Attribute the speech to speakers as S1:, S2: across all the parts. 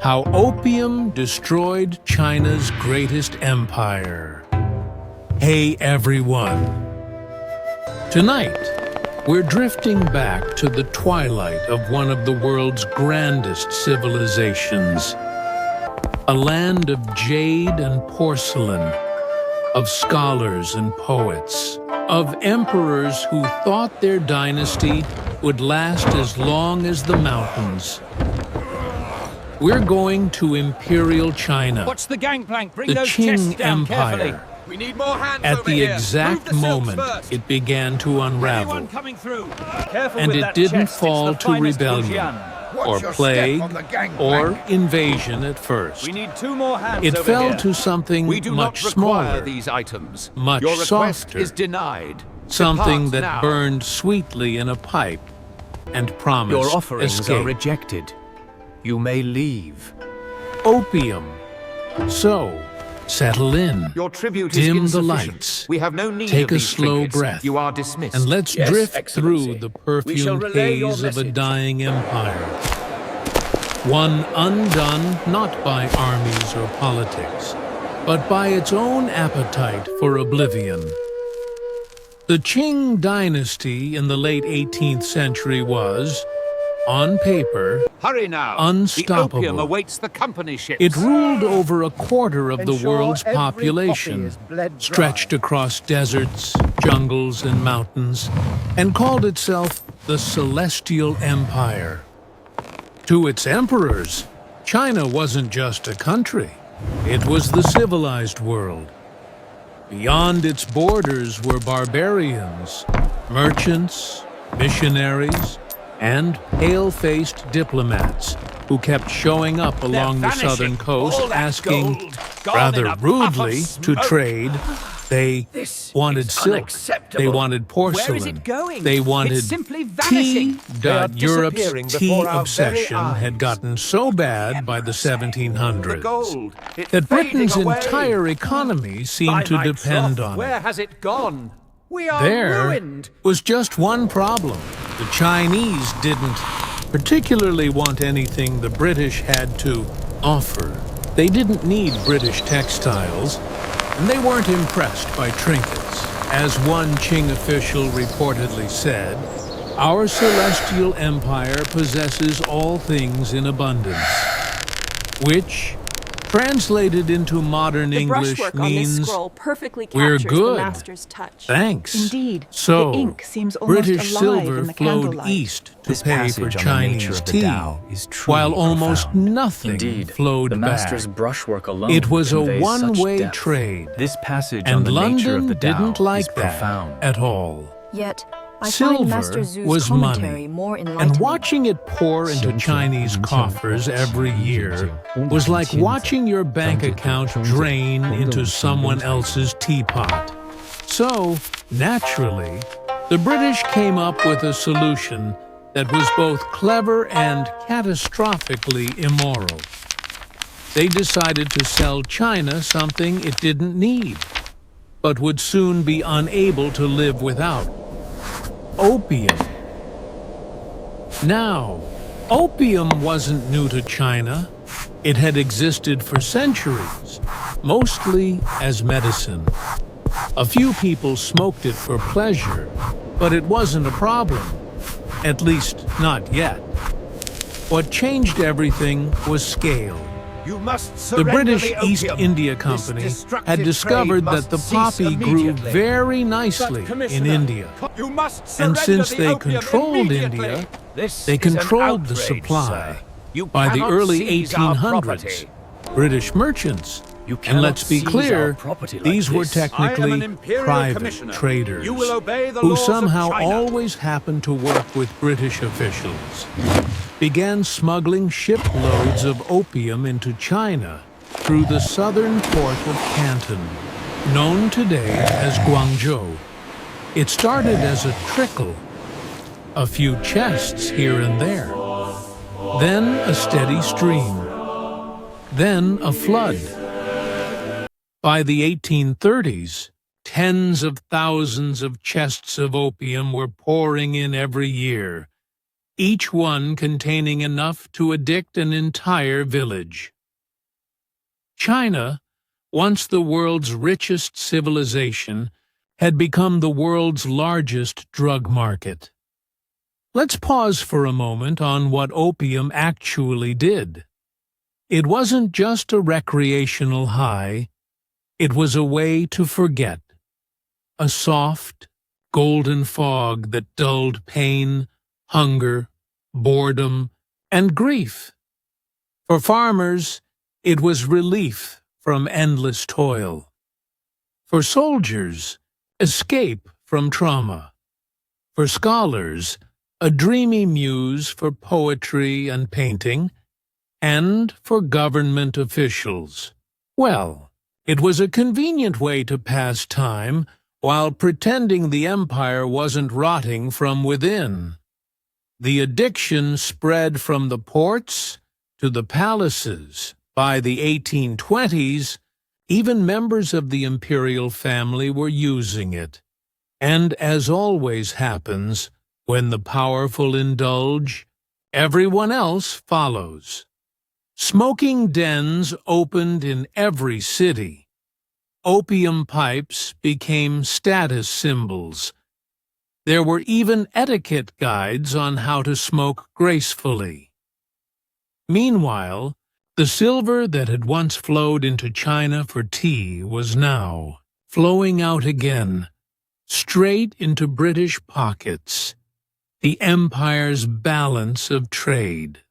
S1: How opium destroyed China's greatest empire. Hey everyone! Tonight, we're drifting back to the twilight of one of the world's grandest civilizations. A land of jade and porcelain, of scholars and poets, of emperors who thought their dynasty would last as long as the mountains. We're going to Imperial China.
S2: Watch the gangplank. Bring
S1: the
S2: those chests
S1: Qing
S2: down
S1: Empire.
S2: carefully.
S3: We need more hands
S1: At
S3: over
S1: the
S3: here.
S1: exact
S3: Move the silks
S1: moment
S3: first.
S1: it began to unravel,
S2: Anyone coming through? Careful
S1: and
S2: with
S1: it
S2: that
S1: didn't
S2: chest.
S1: fall
S2: It's the
S1: to
S2: finest
S1: rebellion,
S2: Fujian.
S3: Watch
S1: or
S3: your
S1: plague,
S3: step on the gangplank.
S1: or invasion at first.
S2: We need 2 more hands
S1: It
S2: over
S1: fell
S2: here.
S1: to something
S3: We do
S1: much
S3: not require
S1: smaller,
S3: these items.
S1: much
S3: Your request
S1: softer,
S3: is denied.
S1: something
S3: Depart
S1: that
S3: now.
S1: burned sweetly in a pipe and promised
S4: Your offerings
S1: escape.
S4: are rejected. You may leave.
S1: Opium. So, settle in,
S3: Your tribute
S1: dim
S3: is
S1: the
S3: insufficient.
S1: lights,
S3: We have no need
S1: take
S3: of
S1: a
S3: these
S1: slow
S3: trinkets.
S1: breath,
S3: You are dismissed.
S1: and let's
S5: Yes,
S1: drift
S5: Excellency.
S1: through the
S5: We shall
S1: perfumed
S5: relay your
S1: haze of a
S5: message.
S1: dying empire. One undone not by armies or politics, but by its own appetite for oblivion. The Qing dynasty in the late 18th century was, on paper,
S3: Hurry now.
S1: unstoppable.
S3: The opium awaits the company ships.
S1: It ruled over a quarter of the
S5: Ensure
S1: world's
S5: every poppy
S1: population,
S5: is bled dry.
S1: stretched across deserts, jungles, and mountains, and called itself the Celestial Empire. To its emperors, China wasn't just a country, it was the civilized world. Beyond its borders were barbarians, merchants, missionaries, and pale-faced diplomats who kept showing up along the
S2: vanishing.
S1: southern coast
S2: All that
S1: asking,
S2: gold, gone in
S1: rather
S2: a puff of
S1: rudely, to
S2: smoke.
S1: trade. They
S5: This
S1: wanted
S5: is
S1: silk,
S5: unacceptable.
S1: they wanted porcelain,
S2: Where is it going?
S1: they wanted
S2: It's simply
S1: tea.
S2: vanishing.
S5: They are
S1: Europe's
S5: disappearing
S1: tea
S5: before our very
S1: obsession
S5: eyes.
S1: had gotten so bad by the 1700s
S3: The gold. It's
S1: that Britain's
S3: fading away.
S1: entire economy seemed
S2: By
S1: to
S2: my
S1: depend
S2: troth,
S1: on
S2: Where
S1: it.
S2: has it gone?
S3: We are
S1: There
S3: ruined.
S1: was just one problem. The Chinese didn't particularly want anything the British had to offer. They didn't need British textiles, and they weren't impressed by trinkets. As one Qing official reportedly said, "Our celestial empire possesses all things in abundance," which, translated into modern
S6: The
S1: English,
S6: brushwork on this
S1: means
S6: scroll perfectly
S1: "We're
S6: captures
S1: good.
S6: the master's touch.
S1: thanks.
S7: Indeed,
S1: So,
S7: the ink seems almost
S1: British
S7: alive
S1: silver
S7: in the
S1: flowed
S7: candlelight.
S1: east to
S4: This
S1: pay for
S4: passage on the nature
S1: Chinese
S4: of the
S1: tea,
S4: Tao is truly
S1: while almost
S4: profound.
S1: nothing
S5: Indeed,
S1: flowed
S5: the master's
S1: back.
S5: brushwork alone
S1: It was a
S5: conveys such
S1: one-way
S5: depth.
S1: trade,
S4: This passage on
S1: and
S4: the nature of
S1: London
S4: the Tao
S1: didn't like
S4: is
S1: that
S4: profound.
S1: at all.
S7: Yet, I
S1: Silver
S7: find Master Zhu's
S1: was
S7: commentary
S1: money,
S7: more enlightening.
S1: and watching it pour into Chinese coffers every year was like watching your bank account drain into someone else's teapot. So, naturally, the British came up with a solution that was both clever and catastrophically immoral. They decided to sell China something it didn't need, but would soon be unable to live without: opium. Now, opium wasn't new to China. It had existed for centuries, mostly as medicine. A few people smoked it for pleasure, but it wasn't a problem, at least not yet. What changed everything was scale.
S3: You must
S1: The
S3: surrender
S1: British
S3: the
S1: East
S3: opium.
S1: India
S3: This
S1: Company
S3: destructive
S1: had
S3: trade
S1: discovered that
S3: must
S1: the
S3: cease
S1: poppy grew
S3: immediately.
S1: very nicely in
S2: Commissioner,
S1: India.
S3: You must
S1: And
S3: surrender
S1: since
S3: the
S1: they
S3: opium
S1: controlled
S3: immediately.
S1: India,
S2: This
S1: they
S2: is an
S1: controlled the
S2: outrage,
S1: supply.
S2: sir. You
S1: By the
S2: cannot
S1: early
S2: seize our
S1: 1800s,
S2: property.
S1: British merchants,
S5: You
S1: and
S5: cannot
S1: let's be
S5: seize our
S1: clear,
S5: property like
S1: these were
S5: this.
S3: I am an
S1: technically
S3: imperial
S1: private
S3: commissioner.
S1: traders
S3: You will obey the
S1: who
S3: laws of
S1: somehow
S3: China.
S1: always happened to work with British officials, began smuggling shiploads of opium into China through the southern port of Canton, known today as Guangzhou. It started as a trickle, a few chests here and there, then a steady stream, then a flood. By the 1830s, tens of thousands of chests of opium were pouring in every year. each one containing enough to addict an entire village. China, once the world's richest civilization, had become the world's largest drug market. Let's pause for a moment on what opium actually did. It wasn't just a recreational high, it was a way to forget. A soft, golden fog that dulled pain, hunger, boredom, and grief. For farmers, it was relief from endless toil. For soldiers, escape from trauma. For scholars, a dreamy muse for poetry and painting. And for government officials, well, it was a convenient way to pass time while pretending the empire wasn't rotting from within. The addiction spread from the ports to the palaces. By the 1820s, even members of the imperial family were using it. And as always happens, when the powerful indulge, everyone else follows. Smoking dens opened in every city. Opium pipes became status symbols. There were even etiquette guides on how to smoke gracefully. Meanwhile, the silver that had once flowed into China for tea was now flowing out again, straight into British pockets. The empire's balance of trade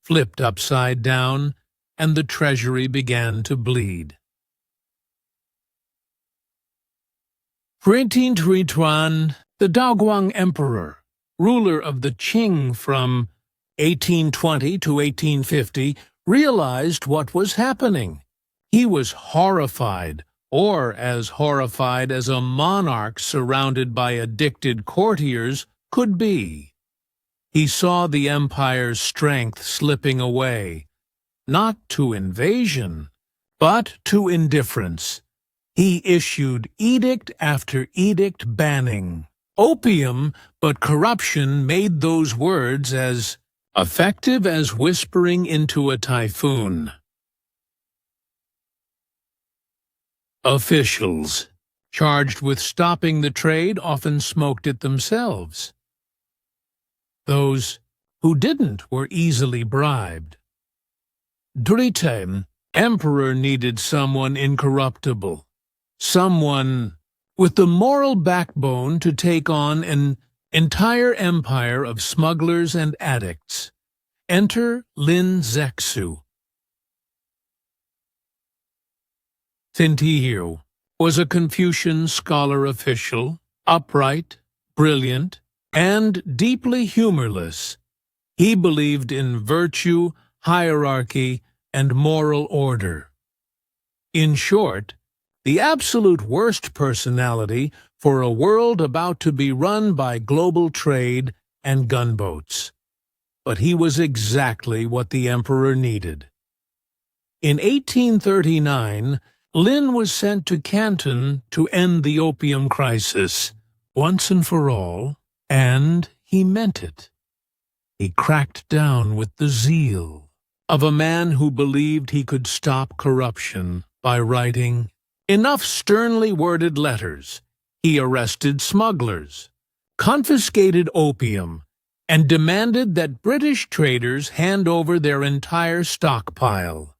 S1: flipped upside down, and the treasury began to bleed. 1821, the Daoguang Emperor, ruler of the Qing from 1820 to 1850, realized what was happening. He was horrified, or as horrified as a monarch surrounded by addicted courtiers could be. He saw the empire's strength slipping away, not to invasion, but to indifference. He issued edict after edict banning opium, but corruption made those words as effective as whispering into a typhoon. Officials, charged with stopping the trade, often smoked it themselves. Those who didn't were easily bribed. Bedtime, emperor needed someone incorruptible, someone with the moral backbone to take on an entire empire of smugglers and addicts. Enter Lin Zexu. Tintihiu was a Confucian scholar official, upright, brilliant, and deeply humorless. He believed in virtue, hierarchy, and moral order. In short, the absolute worst personality for a world about to be run by global trade and gunboats. But he was exactly what the emperor needed. In 1839, Lin was sent to Canton to end the opium crisis, once and for all, and he meant it. He cracked down with the zeal of a man who believed he could stop corruption by writing enough sternly worded letters. He arrested smugglers, confiscated opium, and demanded that British traders hand over their entire stockpile.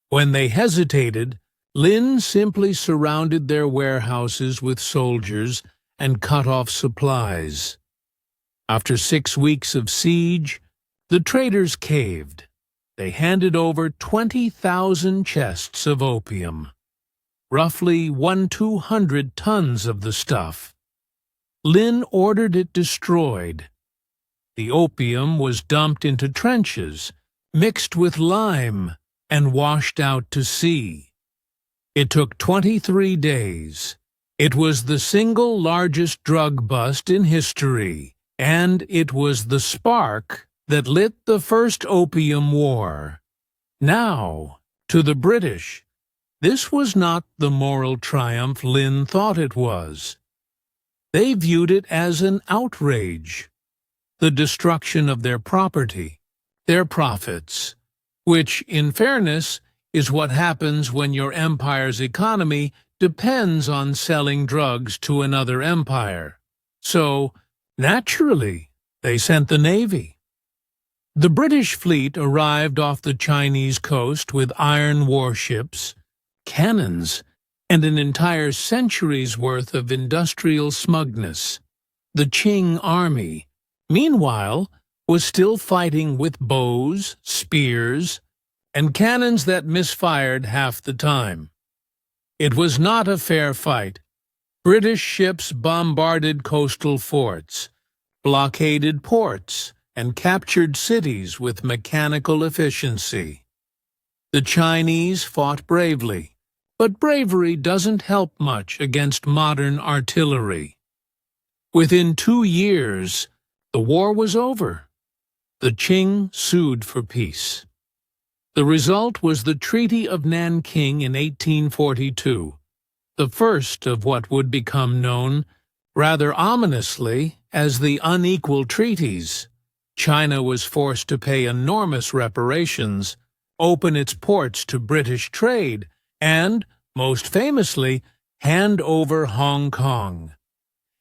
S1: When they hesitated, Lin simply surrounded their warehouses with soldiers and cut off supplies. After 6 weeks of siege, the traders caved. They handed over 20,000 chests of opium, roughly 1/200 tons of the stuff. Lin ordered it destroyed. The opium was dumped into trenches, mixed with lime, and washed out to sea. It took 23 days. It was the single largest drug bust in history, and it was the spark that lit the First Opium War. Now, to the British, this was not the moral triumph Lin thought it was. They viewed it as an outrage. the destruction of their property, their profits, which, in fairness, is what happens when your empire's economy depends on selling drugs to another empire. So, naturally, they sent the navy. The British fleet arrived off the Chinese coast with iron warships, cannons, and an entire century's worth of industrial smugness. The Qing army, meanwhile, was still fighting with bows, spears, and cannons that misfired half the time. It was not a fair fight. British ships bombarded coastal forts, blockaded ports, and captured cities with mechanical efficiency. The Chinese fought bravely, but bravery doesn't help much against modern artillery. Within 2 years, the war was over. The Qing sued for peace. The result was the Treaty of Nanking in 1842, the first of what would become known, rather ominously, as the unequal treaties. China was forced to pay enormous reparations, open its ports to British trade, and, most famously, hand over Hong Kong.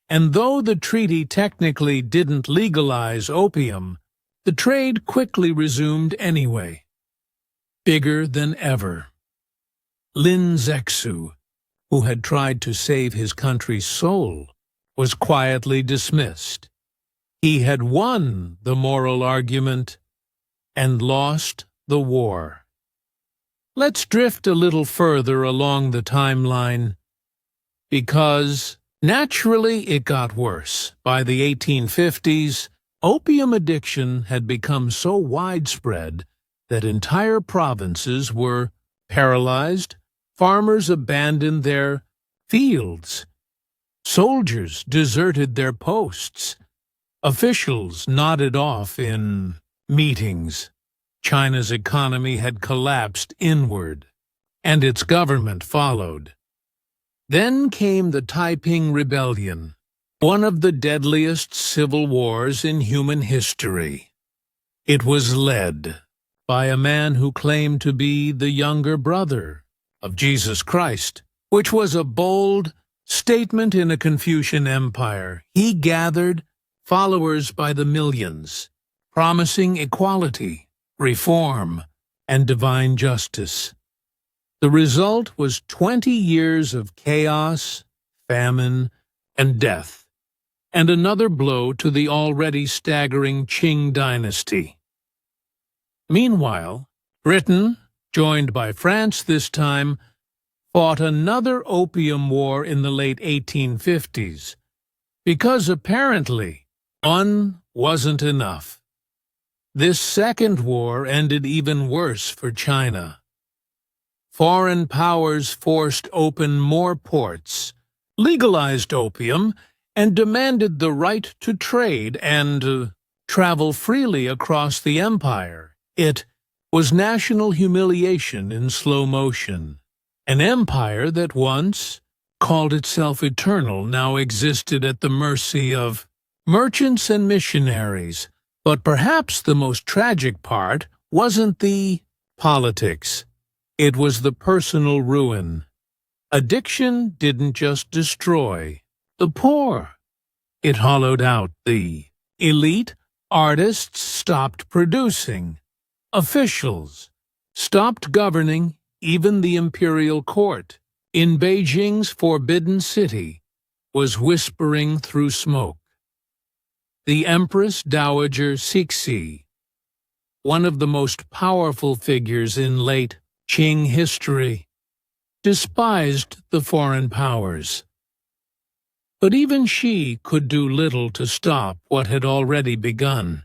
S1: And though the treaty technically didn't legalize opium, the trade quickly resumed anyway. Bigger than ever. Lin Zexu, who had tried to save his country's soul, was quietly dismissed. He had won the moral argument and lost the war. Let's drift a little further along the timeline, because naturally it got worse. By the 1850s, opium addiction had become so widespread that entire provinces were paralyzed, farmers abandoned their fields, soldiers deserted their posts, officials nodded off in meetings. China's economy had collapsed inward, and its government followed. Then came the Taiping Rebellion, one of the deadliest civil wars in human history. It was led by a man who claimed to be the younger brother of Jesus Christ, which was a bold statement in a Confucian empire. He gathered followers by the millions, promising equality, reform, and divine justice. The result was 20 years of chaos, famine, and death, and another blow to the already staggering Qing dynasty. Meanwhile, Britain, joined by France this time, fought another opium war in the late 1850s, because apparently one wasn't enough. This second war ended even worse for China. Foreign powers forced open more ports, legalized opium, and demanded the right to trade and travel freely across the empire. It was national humiliation in slow motion. An empire that once called itself eternal now existed at the mercy of merchants and missionaries. But perhaps the most tragic part wasn't the politics. It was the personal ruin. Addiction didn't just destroy the poor. It hollowed out the elite. Artists stopped producing. Officials stopped governing. Even the imperial court in Beijing's Forbidden City was whispering through smoke. The Empress Dowager Cixi, one of the most powerful figures in late Qing history, despised the foreign powers. But even she could do little to stop what had already begun.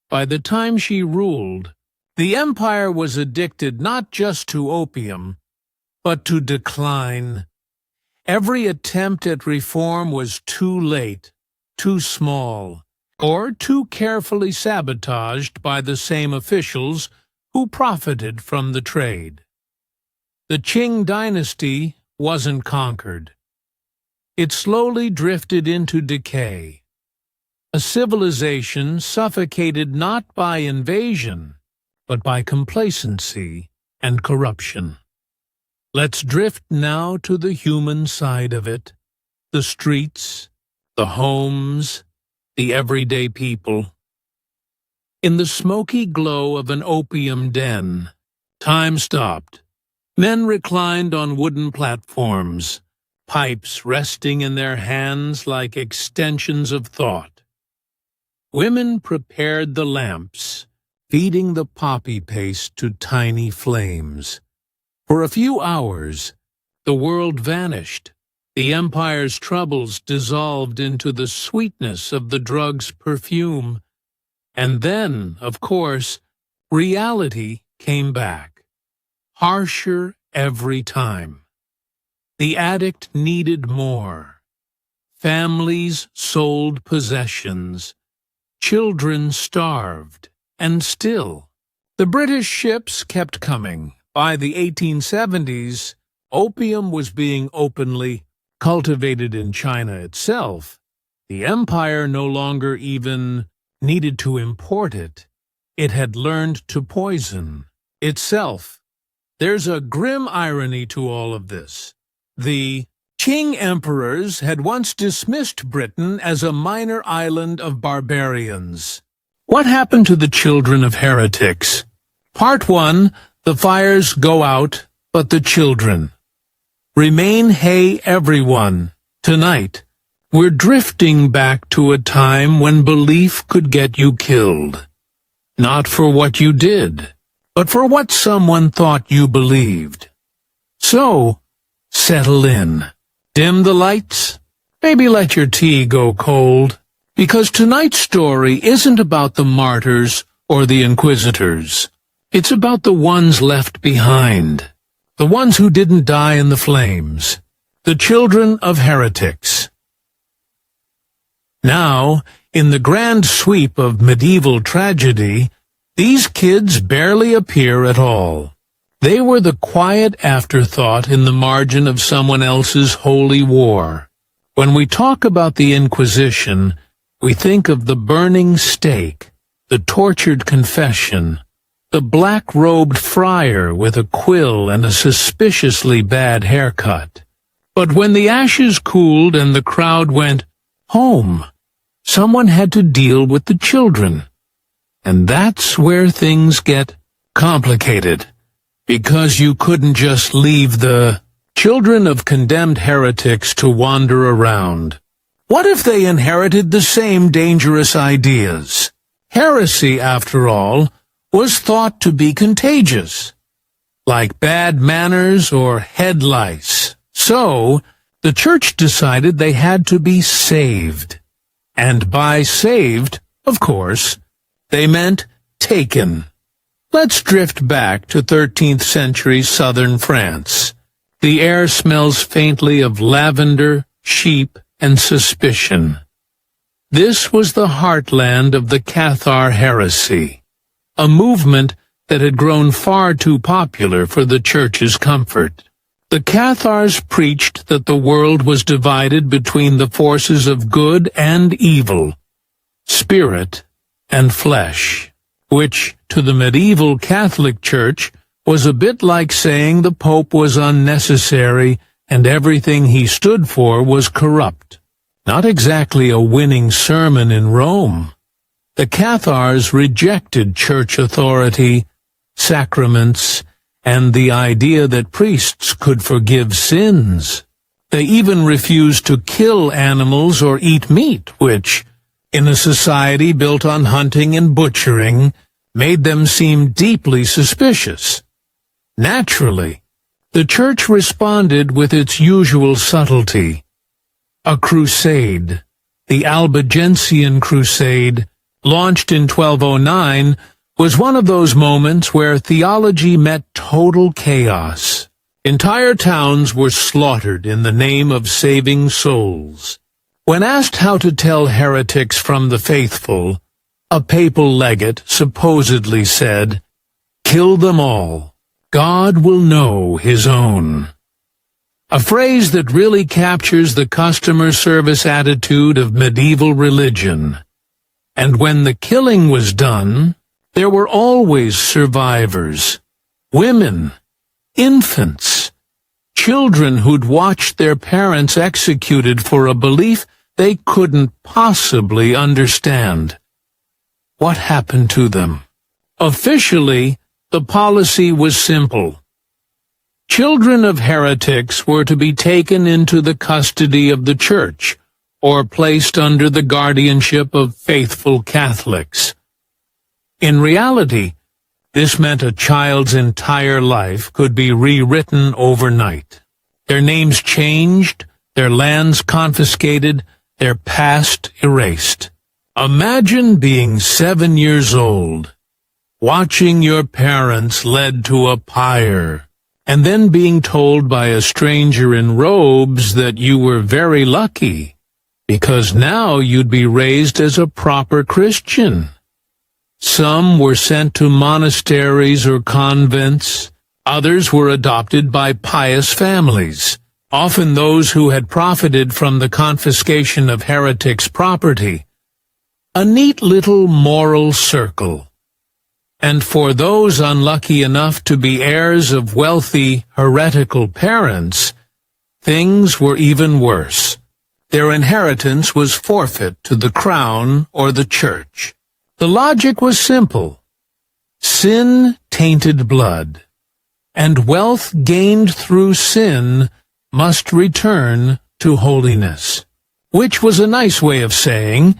S1: By the time she ruled, the empire was addicted not just to opium, but to decline. Every attempt at reform was too late, too small, or too carefully sabotaged by the same officials who profited from the trade. The Qing dynasty wasn't conquered. It slowly drifted into decay. a civilization suffocated not by invasion, but by complacency and corruption. Let's drift now to the human side of it, the streets, the homes, the everyday people. In the smoky glow of an opium den, time stopped. Men reclined on wooden platforms, pipes resting in their hands like extensions of thought. Women prepared the lamps, feeding the poppy paste to tiny flames. For a few hours, the world vanished. The empire's troubles dissolved into the sweetness of the drug's perfume. And then, of course, reality came back, harsher every time. The addict needed more. Families sold possessions. Children starved. And still, the British ships kept coming. By the 1870s, opium was being openly cultivated in China itself. The empire no longer even needed to import it. It had learned to poison itself. There's a grim irony to all of this. The Qing emperors had once dismissed Britain as a minor island of barbarians. What happened to the children of heretics? Part 1, the fires go out, but the children remain. Hey everyone, tonight we're drifting back to a time when belief could get you killed. Not for what you did, but for what someone thought you believed. So, settle in. Dim the lights. Maybe let your tea go cold. Because tonight's story isn't about the martyrs or the inquisitors. It's about the ones left behind. The ones who didn't die in the flames. The children of heretics. Now, in the grand sweep of medieval tragedy, these kids barely appear at all. They were the quiet afterthought in the margin of someone else's holy war. When we talk about the Inquisition, we think of the burning stake, the tortured confession, the black-robed friar with a quill and a suspiciously bad haircut. But when the ashes cooled and the crowd went home, someone had to deal with the children. And that's where things get complicated. Because you couldn't just leave the children of condemned heretics to wander around. What if they inherited the same dangerous ideas? Heresy, after all, was thought to be contagious, like bad manners or head lice. So, the church decided they had to be saved. And by saved, of course, they meant taken. Let's drift back to 13th century southern France. The air smells faintly of lavender, sheep, and suspicion. This was the heartland of the Cathar heresy, a movement that had grown far too popular for the church's comfort. The Cathars preached that the world was divided between the forces of good and evil, spirit and flesh, which, to the medieval Catholic Church, was a bit like saying the Pope was unnecessary and everything he stood for was corrupt. Not exactly a winning sermon in Rome. The Cathars rejected church authority, sacraments, and the idea that priests could forgive sins. They even refused to kill animals or eat meat, which, in a society built on hunting and butchering, made them seem deeply suspicious. Naturally, the church responded with its usual subtlety. A crusade, the Albigensian Crusade, launched in 1209, was one of those moments where theology met total chaos. Entire towns were slaughtered in the name of saving souls. When asked how to tell heretics from the faithful, a papal legate supposedly said, "Kill them all. God will know his own." A phrase that really captures the customer service attitude of medieval religion. And when the killing was done, there were always survivors, women, infants, children who'd watched their parents executed for a belief they couldn't possibly understand. What happened to them? Officially, the policy was simple. Children of heretics were to be taken into the custody of the church or placed under the guardianship of faithful Catholics. In reality, this meant a child's entire life could be rewritten overnight. Their names changed, their lands confiscated, their past erased. Imagine being 7 years old, watching your parents led to a pyre, and then being told by a stranger in robes that you were very lucky, because now you'd be raised as a proper Christian. Some were sent to monasteries or convents, others were adopted by pious families, often those who had profited from the confiscation of heretics' property. A neat little moral circle. And for those unlucky enough to be heirs of wealthy, heretical parents, things were even worse. Their inheritance was forfeit to the crown or the church. The logic was simple. Sin tainted blood, and wealth gained through sin must return to holiness, which was a nice way of saying,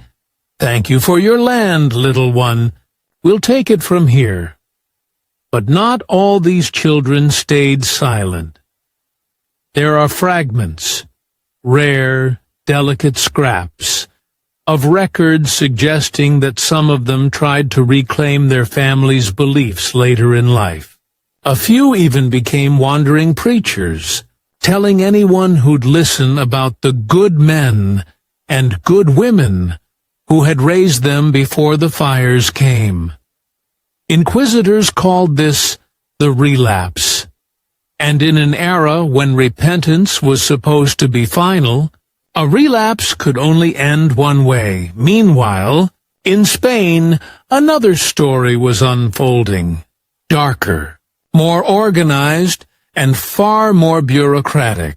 S1: "Thank you for your land, little one. We'll take it from here." But not all these children stayed silent. There are fragments, rare, delicate scraps, of records suggesting that some of them tried to reclaim their family's beliefs later in life. A few even became wandering preachers, telling anyone who'd listen about the good men and good women who had raised them before the fires came. Inquisitors called this the relapse, and in an era when repentance was supposed to be final, a relapse could only end one way. Meanwhile, in Spain, another story was unfolding, darker, more organized, and far more bureaucratic.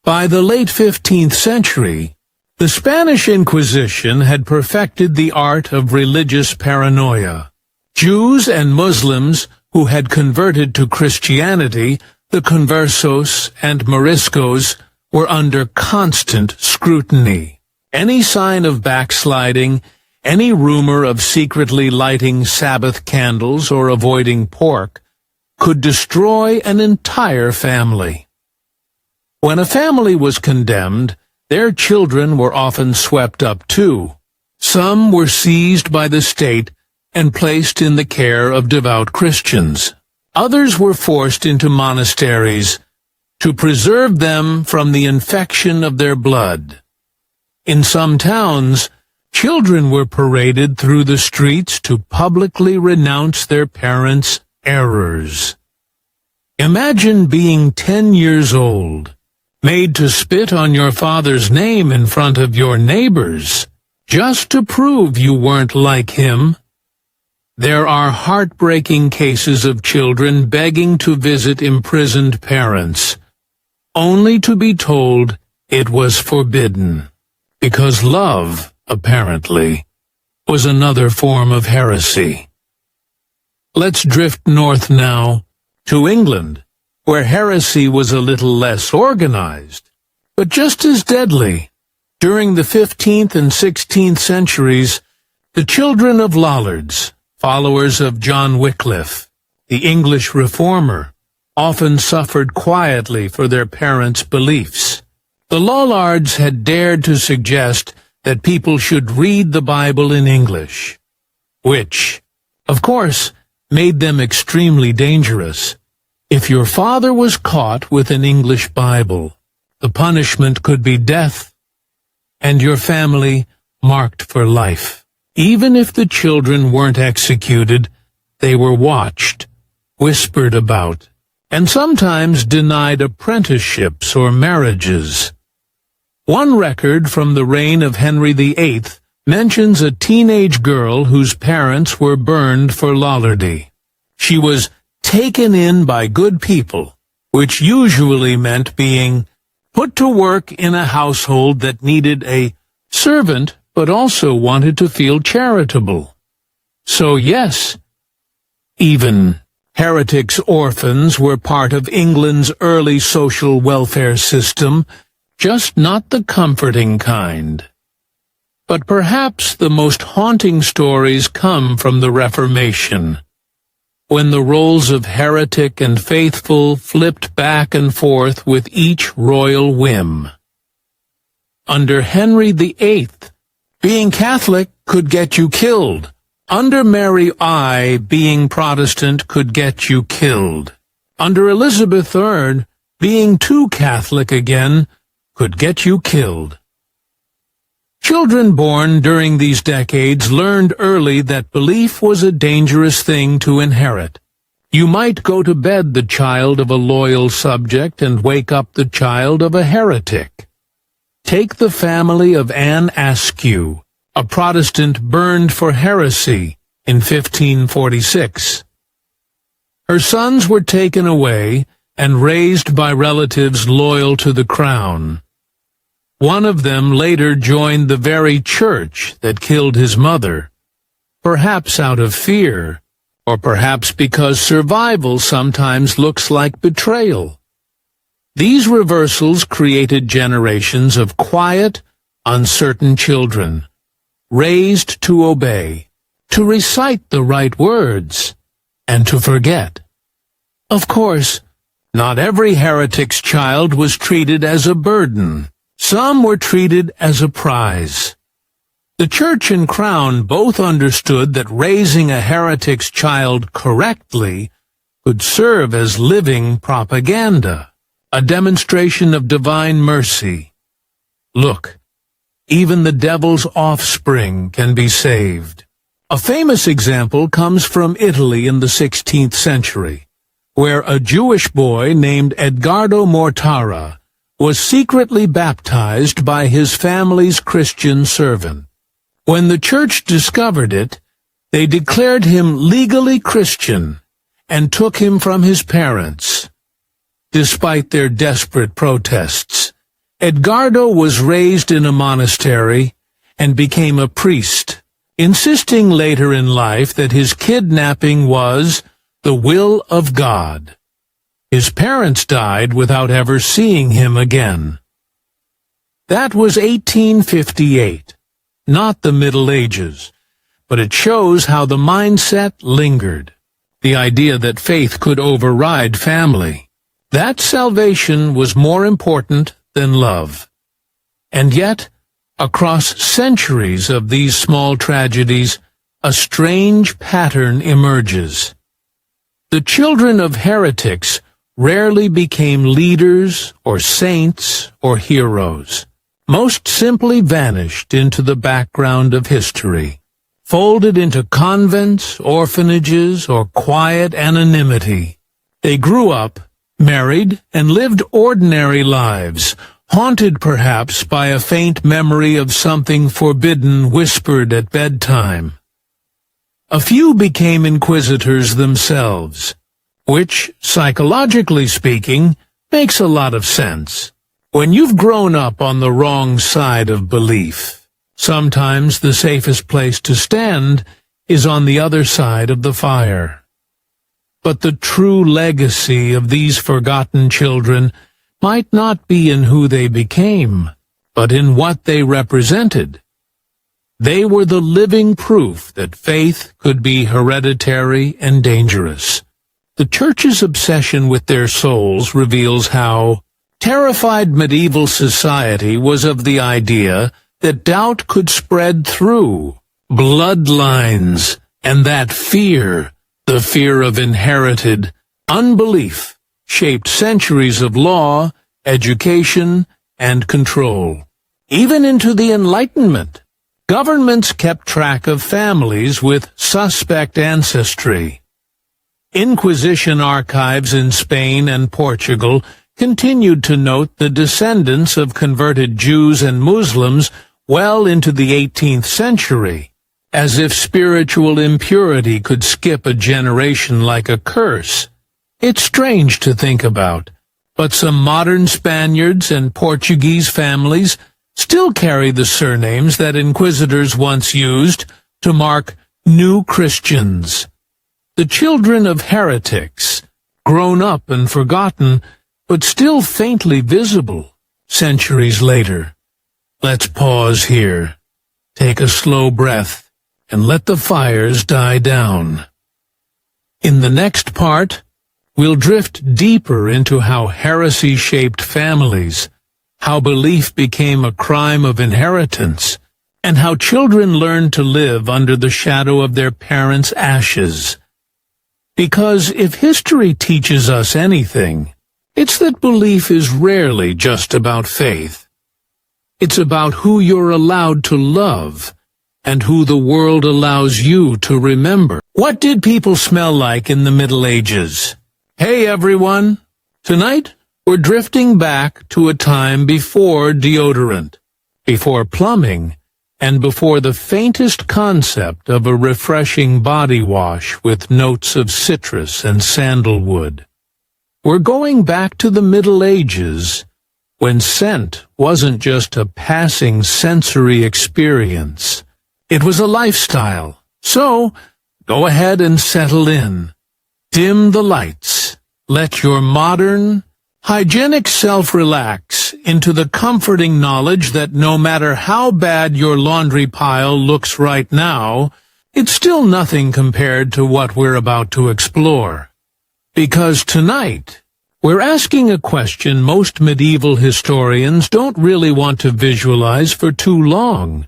S1: By the late 15th century, the Spanish Inquisition had perfected the art of religious paranoia. Jews and Muslims who had converted to Christianity, the conversos and moriscos, were under constant scrutiny. Any sign of backsliding, any rumor of secretly lighting Sabbath candles or avoiding pork, could destroy an entire family. When a family was condemned, their children were often swept up too. Some were seized by the state and placed in the care of devout Christians. Others were forced into monasteries to preserve them from the infection of their blood. In some towns, children were paraded through the streets to publicly renounce their parents' errors. Imagine being 10 years old, made to spit on your father's name in front of your neighbors, just to prove you weren't like him. There are heartbreaking cases of children begging to visit imprisoned parents, only to be told it was forbidden, because love, apparently, was another form of heresy. Let's drift north now, to England, where heresy was a little less organized, but just as deadly. During the 15th and 16th centuries, the children of Lollards, followers of John Wycliffe, the English reformer, often suffered quietly for their parents' beliefs. The Lollards had dared to suggest that people should read the Bible in English, which, of course, made them extremely dangerous. If your father was caught with an English Bible, the punishment could be death, and your family marked for life. Even if the children weren't executed, they were watched, whispered about, and sometimes denied apprenticeships or marriages. One record from the reign of Henry VIII mentions a teenage girl whose parents were burned for Lollardy. She was taken in by good people, which usually meant being put to work in a household that needed a servant but also wanted to feel charitable. So yes, even heretics' orphans were part of England's early social welfare system, just not the comforting kind. But perhaps the most haunting stories come from the Reformation, when the roles of heretic and faithful flipped back and forth with each royal whim. Under Henry VIII, being Catholic could get you killed. Under Mary I, being Protestant could get you killed. Under Elizabeth III, being too Catholic again could get you killed. Children born during these decades learned early that belief was a dangerous thing to inherit. You might go to bed the child of a loyal subject and wake up the child of a heretic. Take the family of Anne Askew, a Protestant burned for heresy in 1546. Her sons were taken away and raised by relatives loyal to the crown. One of them later joined the very church that killed his mother, perhaps out of fear, or perhaps because survival sometimes looks like betrayal. These reversals created generations of quiet, uncertain children, raised to obey, to recite the right words, and to forget. Of course, not every heretic's child was treated as a burden. Some were treated as a prize. The Church and Crown both understood that raising a heretic's child correctly could serve as living propaganda, a demonstration of divine mercy. Look, even the devil's offspring can be saved. A famous example comes from Italy in the 16th century, where a Jewish boy named Edgardo Mortara was secretly baptized by his family's Christian servant. When the church discovered it, they declared him legally Christian and took him from his parents. Despite their desperate protests, Edgardo was raised in a monastery and became a priest, insisting later in life that his kidnapping was the will of God. His parents died without ever seeing him again. That was 1858, not the Middle Ages, but it shows how the mindset lingered, the idea that faith could override family. That salvation was more important than love. And yet, across centuries of these small tragedies, a strange pattern emerges. The children of heretics rarely became leaders or saints or heroes. Most simply vanished into the background of history, folded into convents, orphanages, or quiet anonymity. They grew up, married, and lived ordinary lives, haunted perhaps by a faint memory of something forbidden whispered at bedtime. A few became inquisitors themselves, which, psychologically speaking, makes a lot of sense. When you've grown up on the wrong side of belief, sometimes the safest place to stand is on the other side of the fire. But the true legacy of these forgotten children might not be in who they became, but in what they represented. They were the living proof that faith could be hereditary and dangerous. The Church's obsession with their souls reveals how terrified medieval society was of the idea that doubt could spread through bloodlines, and that fear, the fear of inherited unbelief, shaped centuries of law, education, and control. Even into the Enlightenment, governments kept track of families with suspect ancestry. Inquisition archives in Spain and Portugal continued to note the descendants of converted Jews and Muslims well into the 18th century, as if spiritual impurity could skip a generation like a curse. It's strange to think about, but some modern Spaniards and Portuguese families still carry the surnames that inquisitors once used to mark new Christians. The children of heretics, grown up and forgotten, but still faintly visible centuries later. Let's pause here, take a slow breath, and let the fires die down. In the next part, we'll drift deeper into how heresy shaped families, how belief became a crime of inheritance, and how children learned to live under the shadow of their parents' ashes. Because if history teaches us anything, it's that belief is rarely just about faith. It's about who you're allowed to love, and who the world allows you to remember. What did people smell like in the Middle Ages? Hey everyone! Tonight, we're drifting back to a time before deodorant, before plumbing, and before the faintest concept of a refreshing body wash with notes of citrus and sandalwood. We're going back to the Middle Ages, when scent wasn't just a passing sensory experience. It was a lifestyle. So, go ahead and settle in. Dim the lights. Let your modern, hygienic self relax into the comforting knowledge that no matter how bad your laundry pile looks right now, it's still nothing compared to what we're about to explore. Because tonight, we're asking a question most medieval historians don't really want to visualize for too long.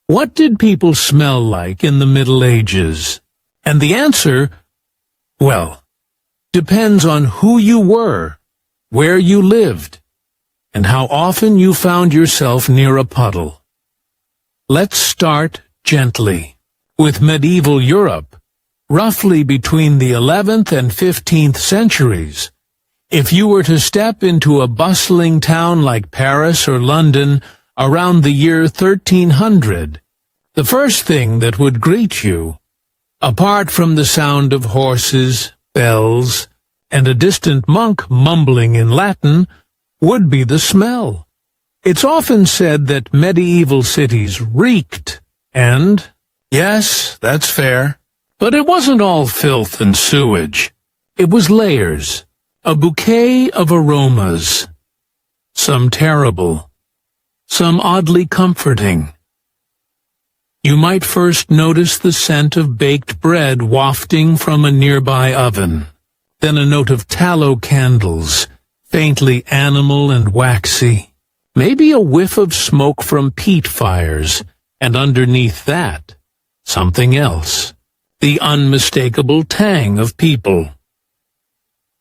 S1: What did people smell like in the Middle Ages? And the answer, well, depends on who you were, where you lived, and how often you found yourself near a puddle. Let's start gently with medieval Europe, roughly between the 11th and 15th centuries. If you were to step into a bustling town like Paris or London around the year 1300, the first thing that would greet you, apart from the sound of horses, bells, and a distant monk mumbling in Latin, would be the smell. It's often said that medieval cities reeked, and, yes, that's fair, but it wasn't all filth and sewage. It was layers, a bouquet of aromas, some terrible, some oddly comforting. You might first notice the scent of baked bread wafting from a nearby oven, then a note of tallow candles, faintly animal and waxy, maybe a whiff of smoke from peat fires, and underneath that, something else, the unmistakable tang of people.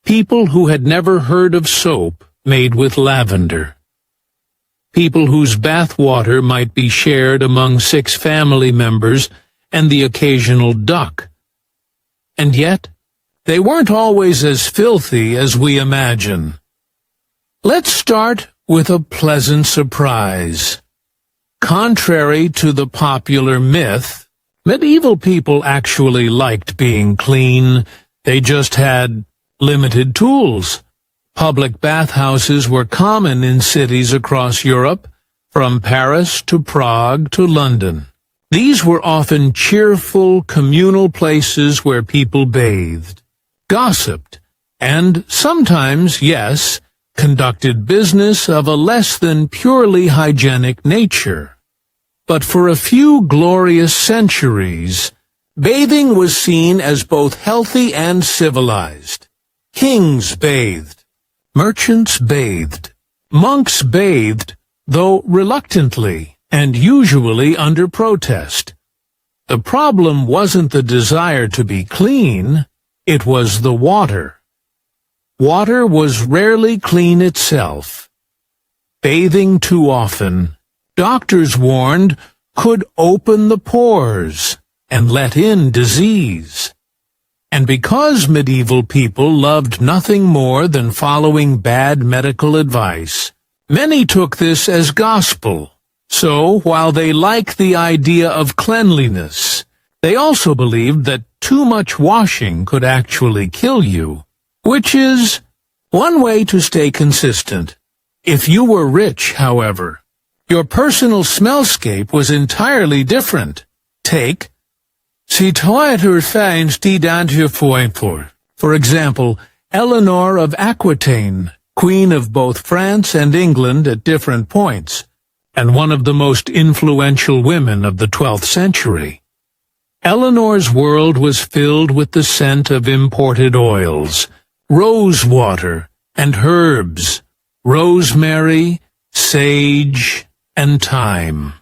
S1: People who had never heard of soap made with lavender. People whose bath water might be shared among 6 family members and the occasional duck. And yet, they weren't always as filthy as we imagine. Let's start with a pleasant surprise. Contrary to the popular myth, medieval people actually liked being clean. They just had limited tools. Public bathhouses were common in cities across Europe, from Paris to Prague to London. These were often cheerful, communal places where people bathed, gossiped, and sometimes, yes, conducted business of a less than purely hygienic nature. But for a few glorious centuries, bathing was seen as both healthy and civilized. Kings bathed, merchants bathed, monks bathed, though reluctantly and usually under protest. The problem wasn't the desire to be clean, it was the water. Water was rarely clean itself. Bathing too often, doctors warned, could open the pores and let in disease. And because medieval people loved nothing more than following bad medical advice, many took this as gospel, So, while they liked the idea of cleanliness, they also believed that too much washing could actually kill you, which is one way to stay consistent. If you were rich, however, your personal smellscape was entirely different. Take, for example, Eleanor of Aquitaine, Queen of both France and England at different points, and one of the most influential women of the 12th century. Eleanor's world was filled with the scent of imported oils, rose water, and herbs, rosemary, sage, and thyme.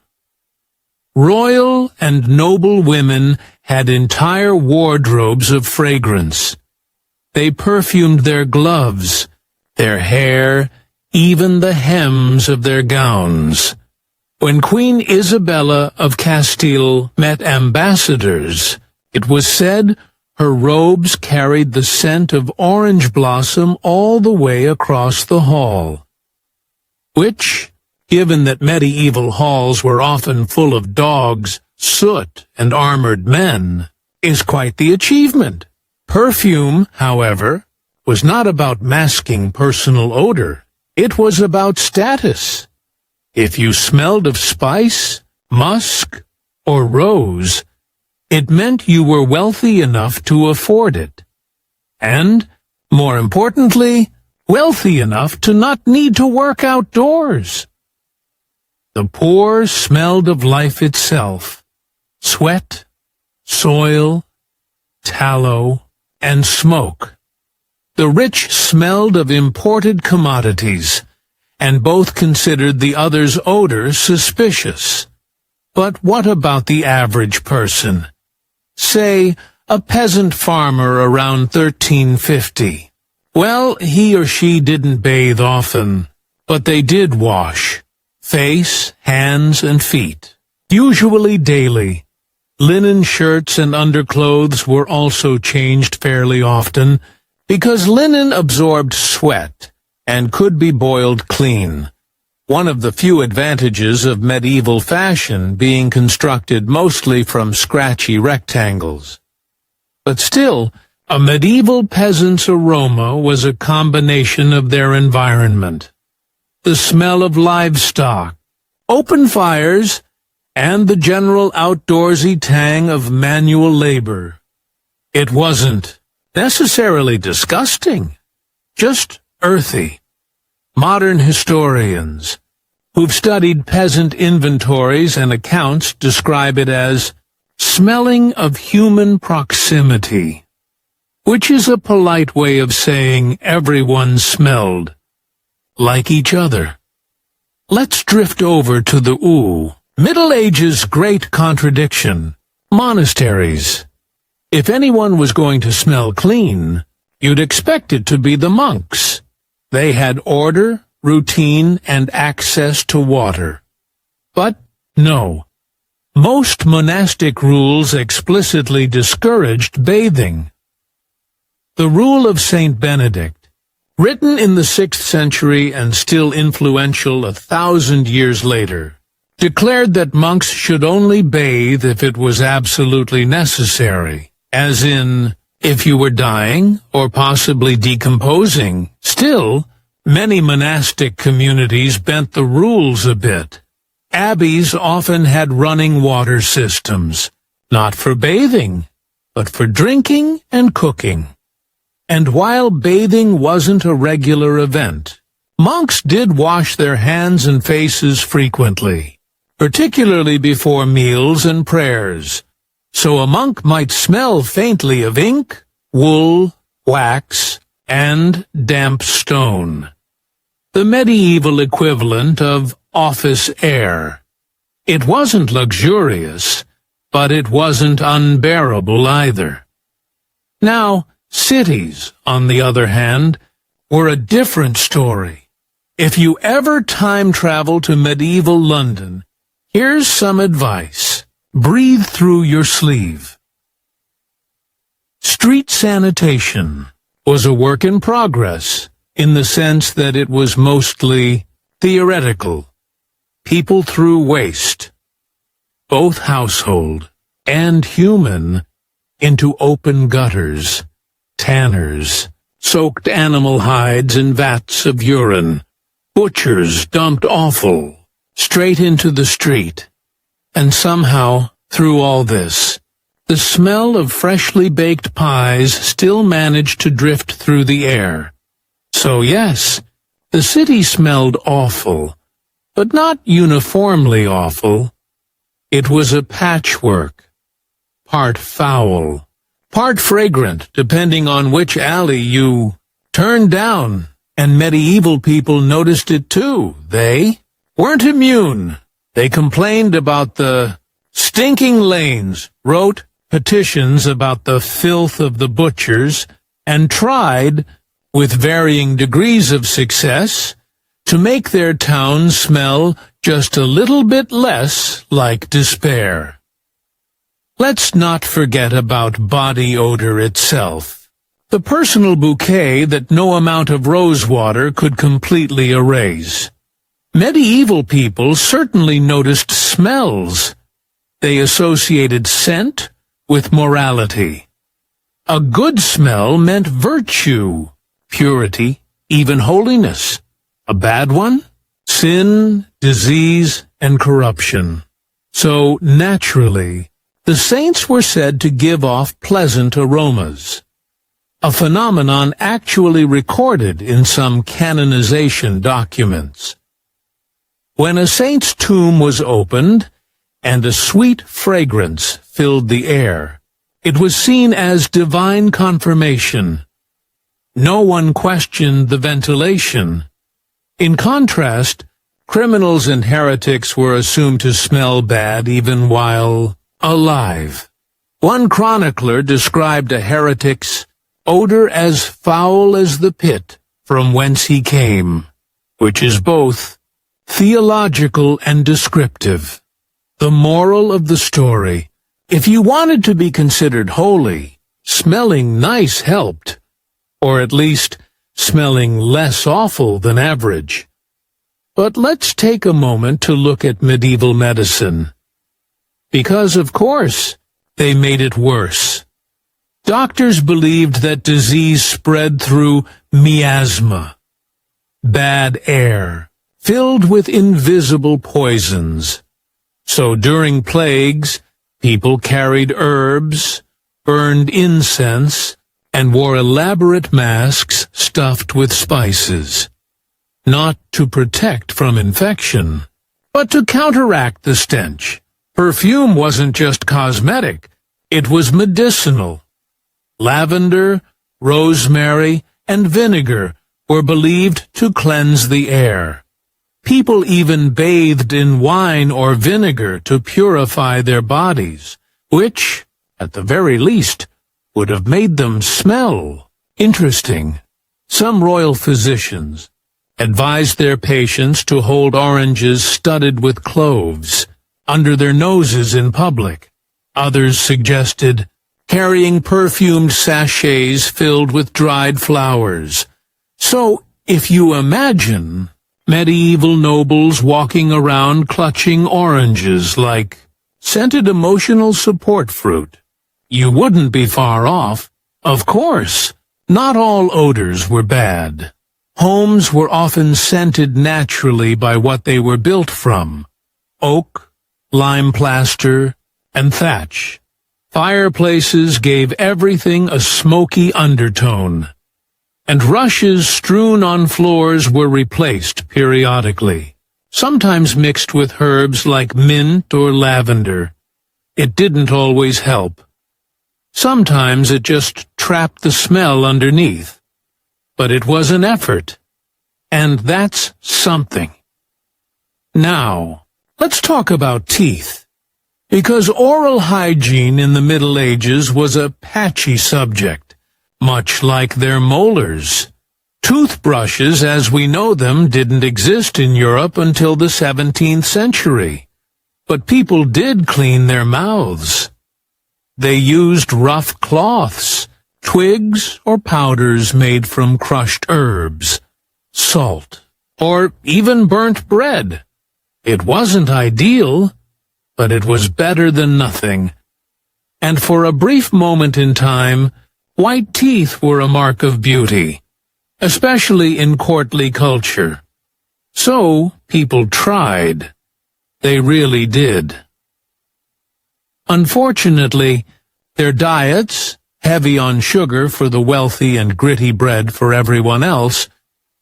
S1: Royal and noble women had entire wardrobes of fragrance. They perfumed their gloves, their hair, even the hems of their gowns. When Queen Isabella of Castile met ambassadors, it was said her robes carried the scent of orange blossom all the way across the hall, which, given that medieval halls were often full of dogs, soot, and armored men, is quite the achievement. Perfume, however, was not about masking personal odor. It was about status. If you smelled of spice, musk, or rose, it meant you were wealthy enough to afford it. And, more importantly, wealthy enough to not need to work outdoors. The poor smelled of life itself, sweat, soil, tallow, and smoke. The rich smelled of imported commodities, and both considered the other's odor suspicious. But what about the average person? Say, a peasant farmer around 1350. Well, he or she didn't bathe often, but they did wash. Face, hands, and feet, usually daily. Linen shirts and underclothes were also changed fairly often, because linen absorbed sweat and could be boiled clean, one of the few advantages of medieval fashion being constructed mostly from scratchy rectangles. But still, a medieval peasant's aroma was a combination of their environment. The smell of livestock, open fires, and the general outdoorsy tang of manual labor. It wasn't necessarily disgusting, just earthy. Modern historians who've studied peasant inventories and accounts describe it as smelling of human proximity, which is a polite way of saying everyone smelled like each other. Let's drift over to the Middle Age's great contradiction, monasteries. If anyone was going to smell clean, you'd expect it to be the monks. They had order, routine, and access to water. But no. Most monastic rules explicitly discouraged bathing. The Rule of Saint Benedict, written in the 6th century and still influential 1,000 years later, declared that monks should only bathe if it was absolutely necessary, as in, if you were dying or possibly decomposing. Still, many monastic communities bent the rules a bit. Abbeys often had running water systems, not for bathing, but for drinking and cooking. And while bathing wasn't a regular event, monks did wash their hands and faces frequently, particularly before meals and prayers. So a monk might smell faintly of ink, wool, wax, and damp stone. The medieval equivalent of office air. It wasn't luxurious, but it wasn't unbearable either. Now, cities, on the other hand, were a different story. If you ever time travel to medieval London, here's some advice. Breathe through your sleeve. Street sanitation was a work in progress, in the sense that it was mostly theoretical. people threw waste, both household and human, into open gutters, tanners soaked animal hides in vats of urine, butchers dumped offal straight into the street, and somehow, through all this, the smell of freshly baked pies still managed to drift through the air. So yes, the city smelled awful, but not uniformly awful. It was a patchwork, part foul, part fragrant, depending on which alley you turned down, and medieval people noticed it too. They weren't immune. They complained about the stinking lanes, wrote petitions about the filth of the butchers, and tried, with varying degrees of success, to make their town smell just a little bit less like despair. Let's not forget about body odor itself, the personal bouquet that no amount of rose water could completely erase. Medieval people certainly noticed smells. They associated scent with morality. A good smell meant virtue, purity, even holiness. A bad one? Sin, disease, and corruption. So, naturally, the saints were said to give off pleasant aromas, a phenomenon actually recorded in some canonization documents. When a saint's tomb was opened, and a sweet fragrance filled the air, it was seen as divine confirmation. No one questioned the ventilation. In contrast, criminals and heretics were assumed to smell bad even while alive. One chronicler described a heretic's odor as foul as the pit from whence he came, which is both theological and descriptive. The moral of the story: if you wanted to be considered holy, smelling nice helped, or at least smelling less awful than average. But let's take a moment to look at medieval medicine. Because, of course, they made it worse. Doctors believed that disease spread through miasma, bad air, filled with invisible poisons. So during plagues, people carried herbs, burned incense, and wore elaborate masks stuffed with spices, not to protect from infection, but to counteract the stench. Perfume wasn't just cosmetic, it was medicinal. Lavender, rosemary, and vinegar were believed to cleanse the air. People even bathed in wine or vinegar to purify their bodies, which, at the very least, would have made them smell. Interesting. Some royal physicians advised their patients to hold oranges studded with cloves under their noses in public. Others suggested carrying perfumed sachets filled with dried flowers. So, if you imagine medieval nobles walking around clutching oranges like scented emotional support fruit, you wouldn't be far off. Of course, not all odors were bad. Homes were often scented naturally by what they were built from: oak, lime plaster, and thatch. Fireplaces gave everything a smoky undertone, and rushes strewn on floors were replaced periodically, sometimes mixed with herbs like mint or lavender. It didn't always help. Sometimes it just trapped the smell underneath. But it was an effort, and that's something. Now, let's talk about teeth. Because oral hygiene in the Middle Ages was a patchy subject, much like their molars. Toothbrushes, as we know them, didn't exist in Europe until the 17th century. But people did clean their mouths. They used rough cloths, twigs or powders made from crushed herbs, salt, or even burnt bread. It wasn't ideal, but it was better than nothing. And for a brief moment in time, white teeth were a mark of beauty, especially in courtly culture. So people tried. They really did. Unfortunately, their diets, heavy on sugar for the wealthy and gritty bread for everyone else,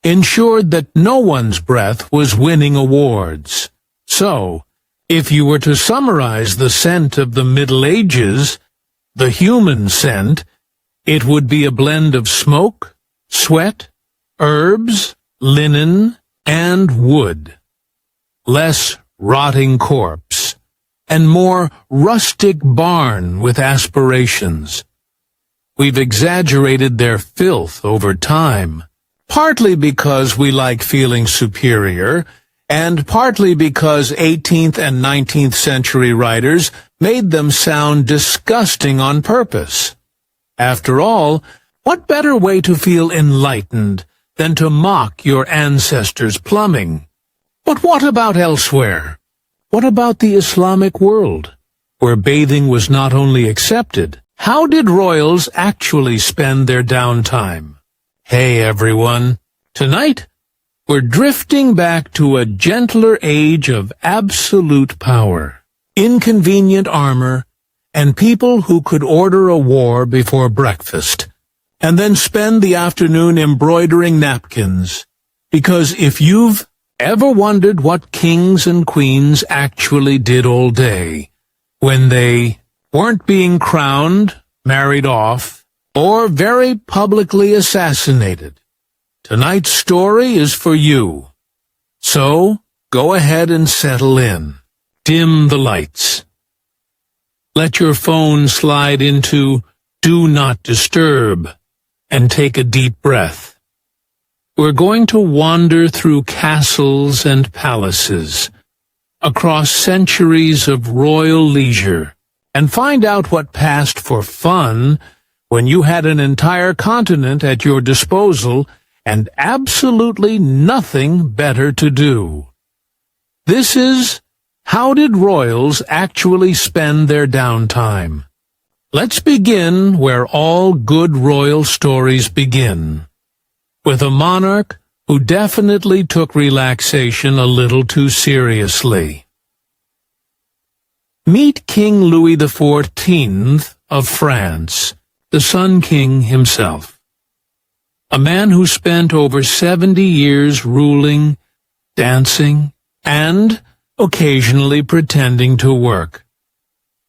S1: ensured that no one's breath was winning awards. So, if you were to summarize the scent of the Middle Ages, the human scent, it would be a blend of smoke, sweat, herbs, linen, and wood. Less rotting corpse, and more rustic barn with aspirations. We've exaggerated their filth over time, partly because we like feeling superior, and partly because 18th and 19th century writers made them sound disgusting on purpose. After all, what better way to feel enlightened than to mock your ancestors' plumbing? But what about elsewhere? What about the Islamic world, where bathing was not only accepted? How did royals actually spend their downtime? Hey everyone, tonight we're drifting back to a gentler age of absolute power, inconvenient armor, and people who could order a war before breakfast, and then spend the afternoon embroidering napkins. Because if you've ever wondered what kings and queens actually did all day, when they weren't being crowned, married off, or very publicly assassinated, tonight's story is for you. So, go ahead and settle in. Dim the lights. Let your phone slide into Do Not Disturb, and take a deep breath. We're going to wander through castles and palaces, across centuries of royal leisure, and find out what passed for fun when you had an entire continent at your disposal and absolutely nothing better to do. This is How Did Royals Actually Spend Their Downtime? Let's begin where all good royal stories begin, with a monarch who definitely took relaxation a little too seriously. Meet King Louis XIV of France, the Sun King himself. A man who spent over 70 years ruling, dancing, and occasionally pretending to work.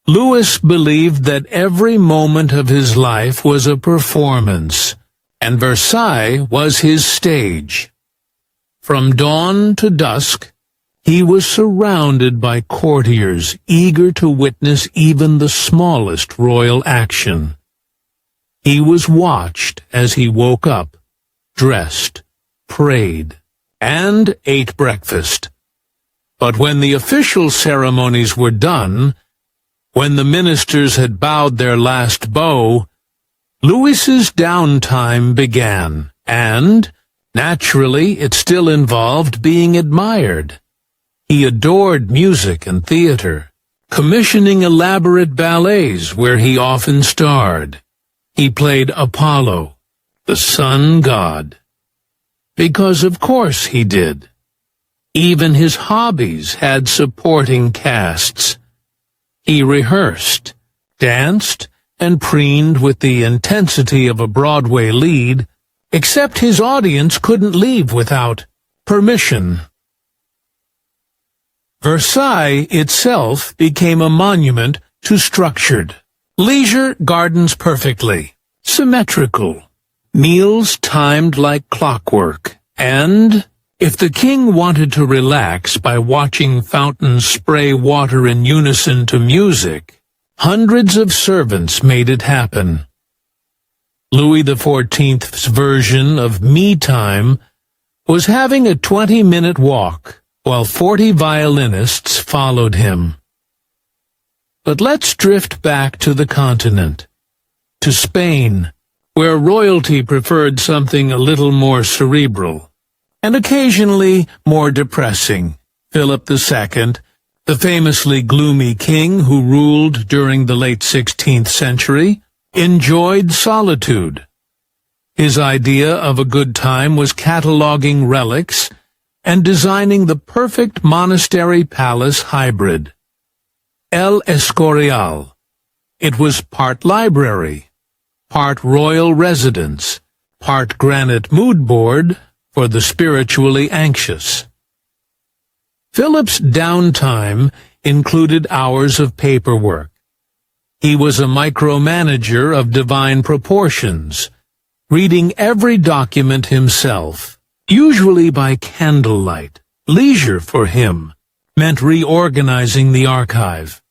S1: Louis believed that every moment of his life was a performance, and Versailles was his stage. From dawn to dusk, he was surrounded by courtiers eager to witness even the smallest royal action. He was watched as he woke up, dressed, prayed, and ate breakfast. But when the official ceremonies were done, when the ministers had bowed their last bow, Louis's downtime began, and, naturally, it still involved being admired. He adored music and theater, commissioning elaborate ballets where he often starred. He played Apollo, the sun god. Because of course he did. Even his hobbies had supporting casts. He rehearsed, danced, and preened with the intensity of a Broadway lead, except his audience couldn't leave without permission. Versailles itself became a monument to structured. Leisure gardens perfectly, symmetrical, meals timed like clockwork, and if the king wanted to relax by watching fountains spray water in unison to music, hundreds of servants made it happen. Louis XIV's version of me time was having a 20-minute walk, while 40 violinists followed him. But let's drift back to the continent, to Spain, where royalty preferred something a little more cerebral, and occasionally more depressing, Philip II, the famously gloomy king who ruled during the late 16th century, enjoyed solitude. His idea of a good time was cataloging relics and designing the perfect monastery palace hybrid. El Escorial. It was part library, part royal residence, part granite mood board for the spiritually anxious. Philip's downtime included hours of paperwork. He was a micromanager of divine proportions, reading every document himself, usually by candlelight. Leisure for him meant reorganizing the archive.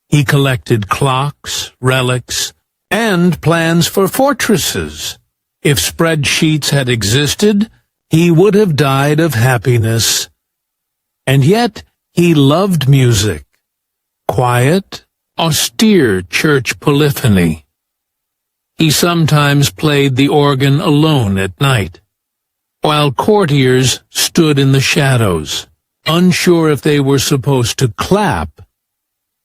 S1: He collected clocks, relics, and plans for fortresses. If spreadsheets had existed, he would have died of happiness. And yet he loved music. Quiet, austere church polyphony. He sometimes played the organ alone at night, while courtiers stood in the shadows, unsure if they were supposed to clap.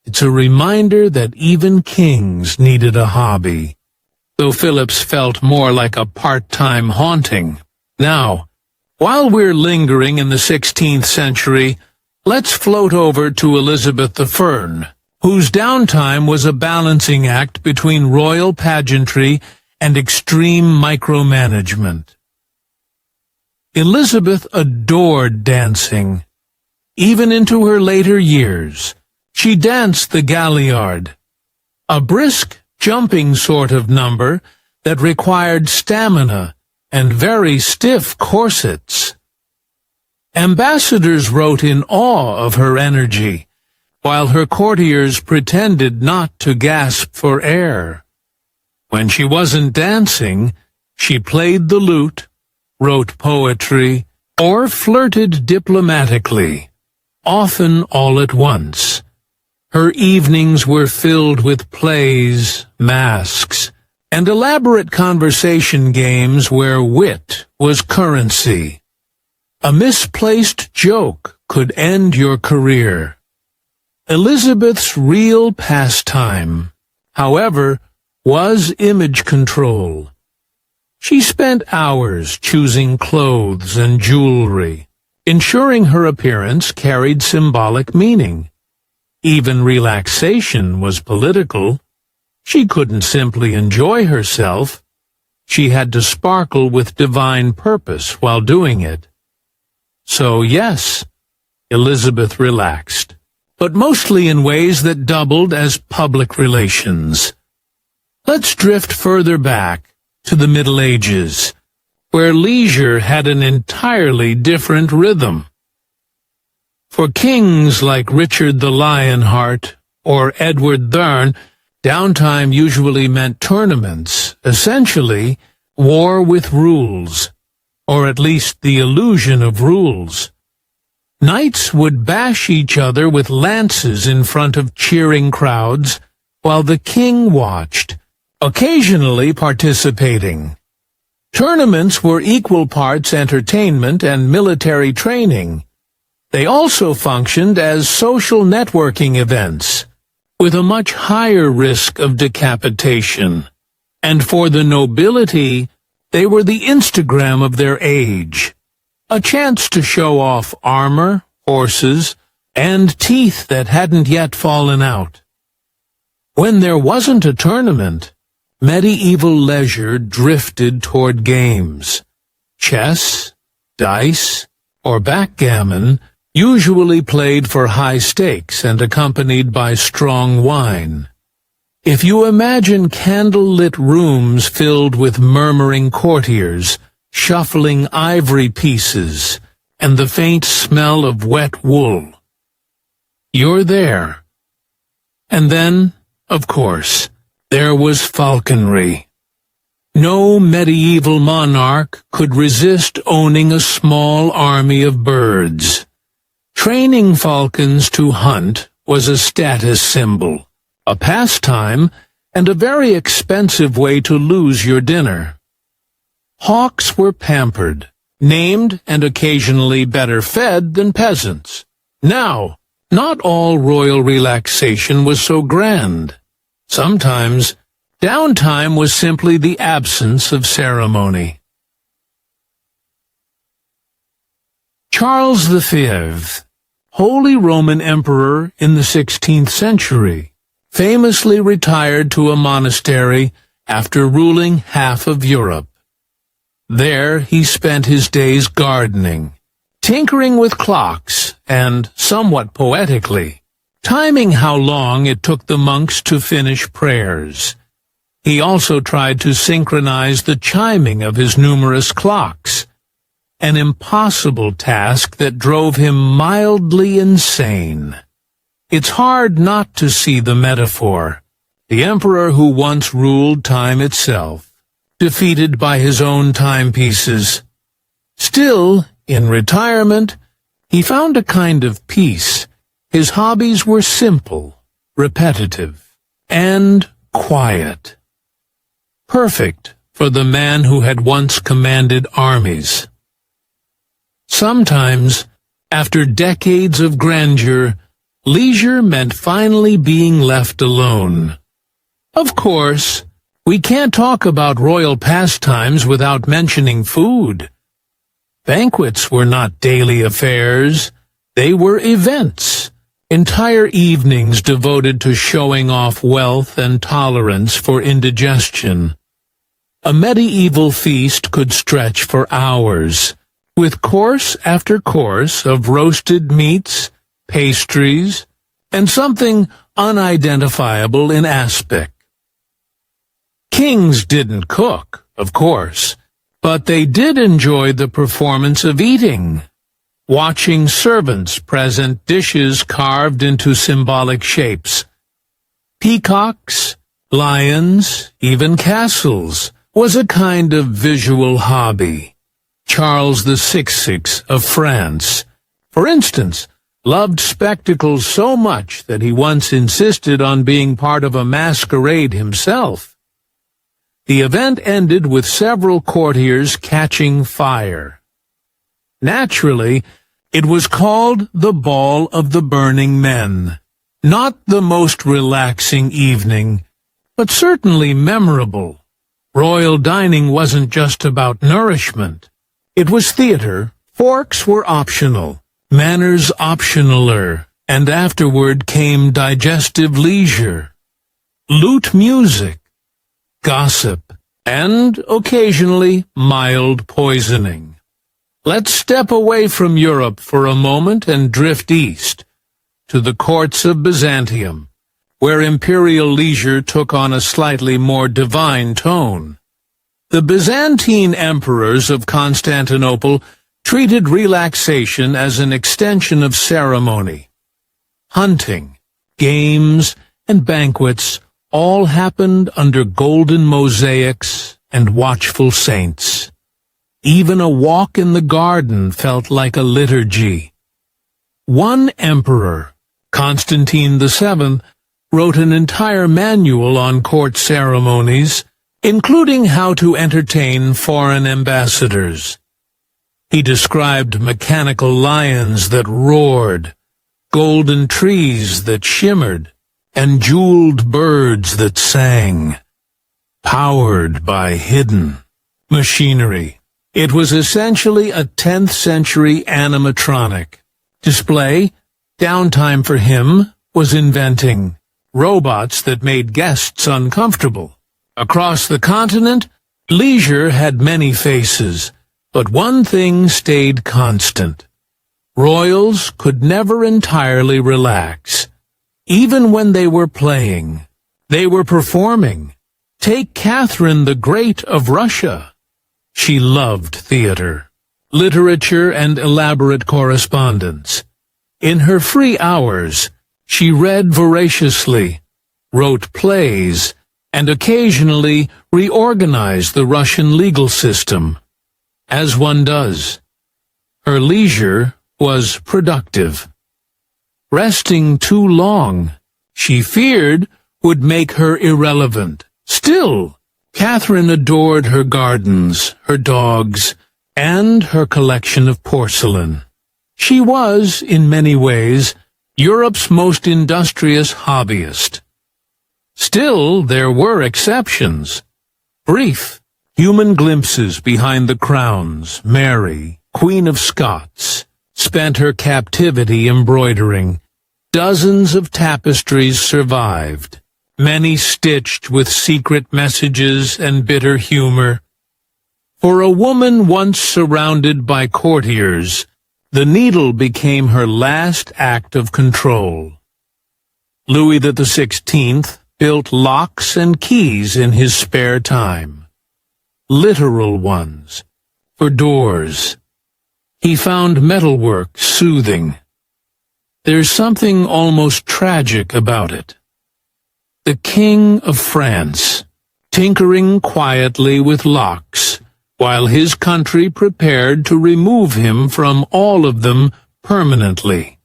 S1: It's a reminder that even kings needed a hobby, though Philip's felt more like a part-time haunting. Now, while we're lingering in the 16th century, let's float over to Elizabeth I, whose downtime was a balancing act between royal pageantry and extreme micromanagement. Elizabeth adored dancing. Even into her later years, she danced the galliard, a brisk, jumping sort of number that required stamina and very stiff corsets. Ambassadors wrote in awe of her energy, while her courtiers pretended not to gasp for air. When she wasn't dancing, she played the lute, wrote poetry, or flirted diplomatically, often all at once. Her evenings were filled with plays, masks, and elaborate conversation games where wit was currency. A misplaced joke could end your career. Elizabeth's real pastime, however, was image control. She spent hours choosing clothes and jewelry, ensuring her appearance carried symbolic meaning. Even relaxation was political. She couldn't simply enjoy herself. She had to sparkle with divine purpose while doing it. So yes, Elizabeth relaxed, but mostly in ways that doubled as public relations. Let's drift further back to the Middle Ages, where leisure had an entirely different rhythm. For kings like Richard the Lionheart or Edward III, downtime usually meant tournaments, essentially war with rules, or at least the illusion of rules. Knights would bash each other with lances in front of cheering crowds, while the king watched, occasionally participating. Tournaments were equal parts entertainment and military training. They also functioned as social networking events, with a much higher risk of decapitation. And for the nobility, they were the Instagram of their age, a chance to show off armor, horses, and teeth that hadn't yet fallen out. When there wasn't a tournament, medieval leisure drifted toward games. Chess, dice, or backgammon, usually played for high stakes and accompanied by strong wine. If you imagine candle-lit rooms filled with murmuring courtiers, shuffling ivory pieces, and the faint smell of wet wool, you're there. And then, of course, there was falconry. No medieval monarch could resist owning a small army of birds. Training falcons to hunt was a status symbol, a pastime, and a very expensive way to lose your dinner. Hawks were pampered, named and occasionally better fed than peasants. Now, not all royal relaxation was so grand. Sometimes, downtime was simply the absence of ceremony. Charles V, Holy Roman Emperor in the 16th century, famously retired to a monastery after ruling half of Europe. There he spent his days gardening, tinkering with clocks, and, somewhat poetically, timing how long it took the monks to finish prayers. He also tried to synchronize the chiming of his numerous clocks, an impossible task that drove him mildly insane. It's hard not to see the metaphor. The emperor who once ruled time itself, defeated by his own timepieces. Still, in retirement, he found a kind of peace. His hobbies were simple, repetitive, and quiet. Perfect for the man who had once commanded armies. Sometimes, after decades of grandeur, leisure meant finally being left alone. Of course, we can't talk about royal pastimes without mentioning food. Banquets were not daily affairs. They were events, entire evenings devoted to showing off wealth and tolerance for indigestion. A medieval feast could stretch for hours, with course after course of roasted meats, pastries, and something unidentifiable in aspect. Kings didn't cook, of course, but they did enjoy the performance of eating, watching servants present dishes carved into symbolic shapes. Peacocks, lions, even castles was a kind of visual hobby. Charles VI of France, for instance, loved spectacles so much that he once insisted on being part of a masquerade himself. The event ended with several courtiers catching fire. Naturally, it was called the Ball of the Burning Men. Not the most relaxing evening, but certainly memorable. Royal dining wasn't just about nourishment. It was theater. Forks were optional, manners optionaler, and afterward came digestive leisure, lute music, gossip, and occasionally mild poisoning. Let's step away from Europe for a moment and drift east, to the courts of Byzantium, where imperial leisure took on a slightly more divine tone. The Byzantine emperors of Constantinople treated relaxation as an extension of ceremony. Hunting, games, and banquets all happened under golden mosaics and watchful saints. Even a walk in the garden felt like a liturgy. One emperor, Constantine VII, wrote an entire manual on court ceremonies, including how to entertain foreign ambassadors. He described mechanical lions that roared, golden trees that shimmered, and jeweled birds that sang, powered by hidden machinery. It was essentially a 10th century animatronic. Display, downtime for him, was inventing robots that made guests uncomfortable. Across the continent, leisure had many faces, but one thing stayed constant. Royals could never entirely relax. Even when they were playing, they were performing. Take Catherine the Great of Russia. She loved theater, literature, and elaborate correspondence. In her free hours, she read voraciously, wrote plays, and occasionally reorganized the Russian legal system, as one does. Her leisure was productive. Resting too long, she feared, would make her irrelevant. Still, Catherine adored her gardens, her dogs, and her collection of porcelain. She was, in many ways, Europe's most industrious hobbyist. Still, there were exceptions. Brief, human glimpses behind the crowns. Mary, Queen of Scots, spent her captivity embroidering. Dozens of tapestries survived, many stitched with secret messages and bitter humor. For a woman once surrounded by courtiers, the needle became her last act of control. Louis XVI built locks and keys in his spare time. Literal ones, for doors. He found metalwork soothing. There's something almost tragic about it. The King of France, tinkering quietly with locks, while his country prepared to remove him from all of them permanently.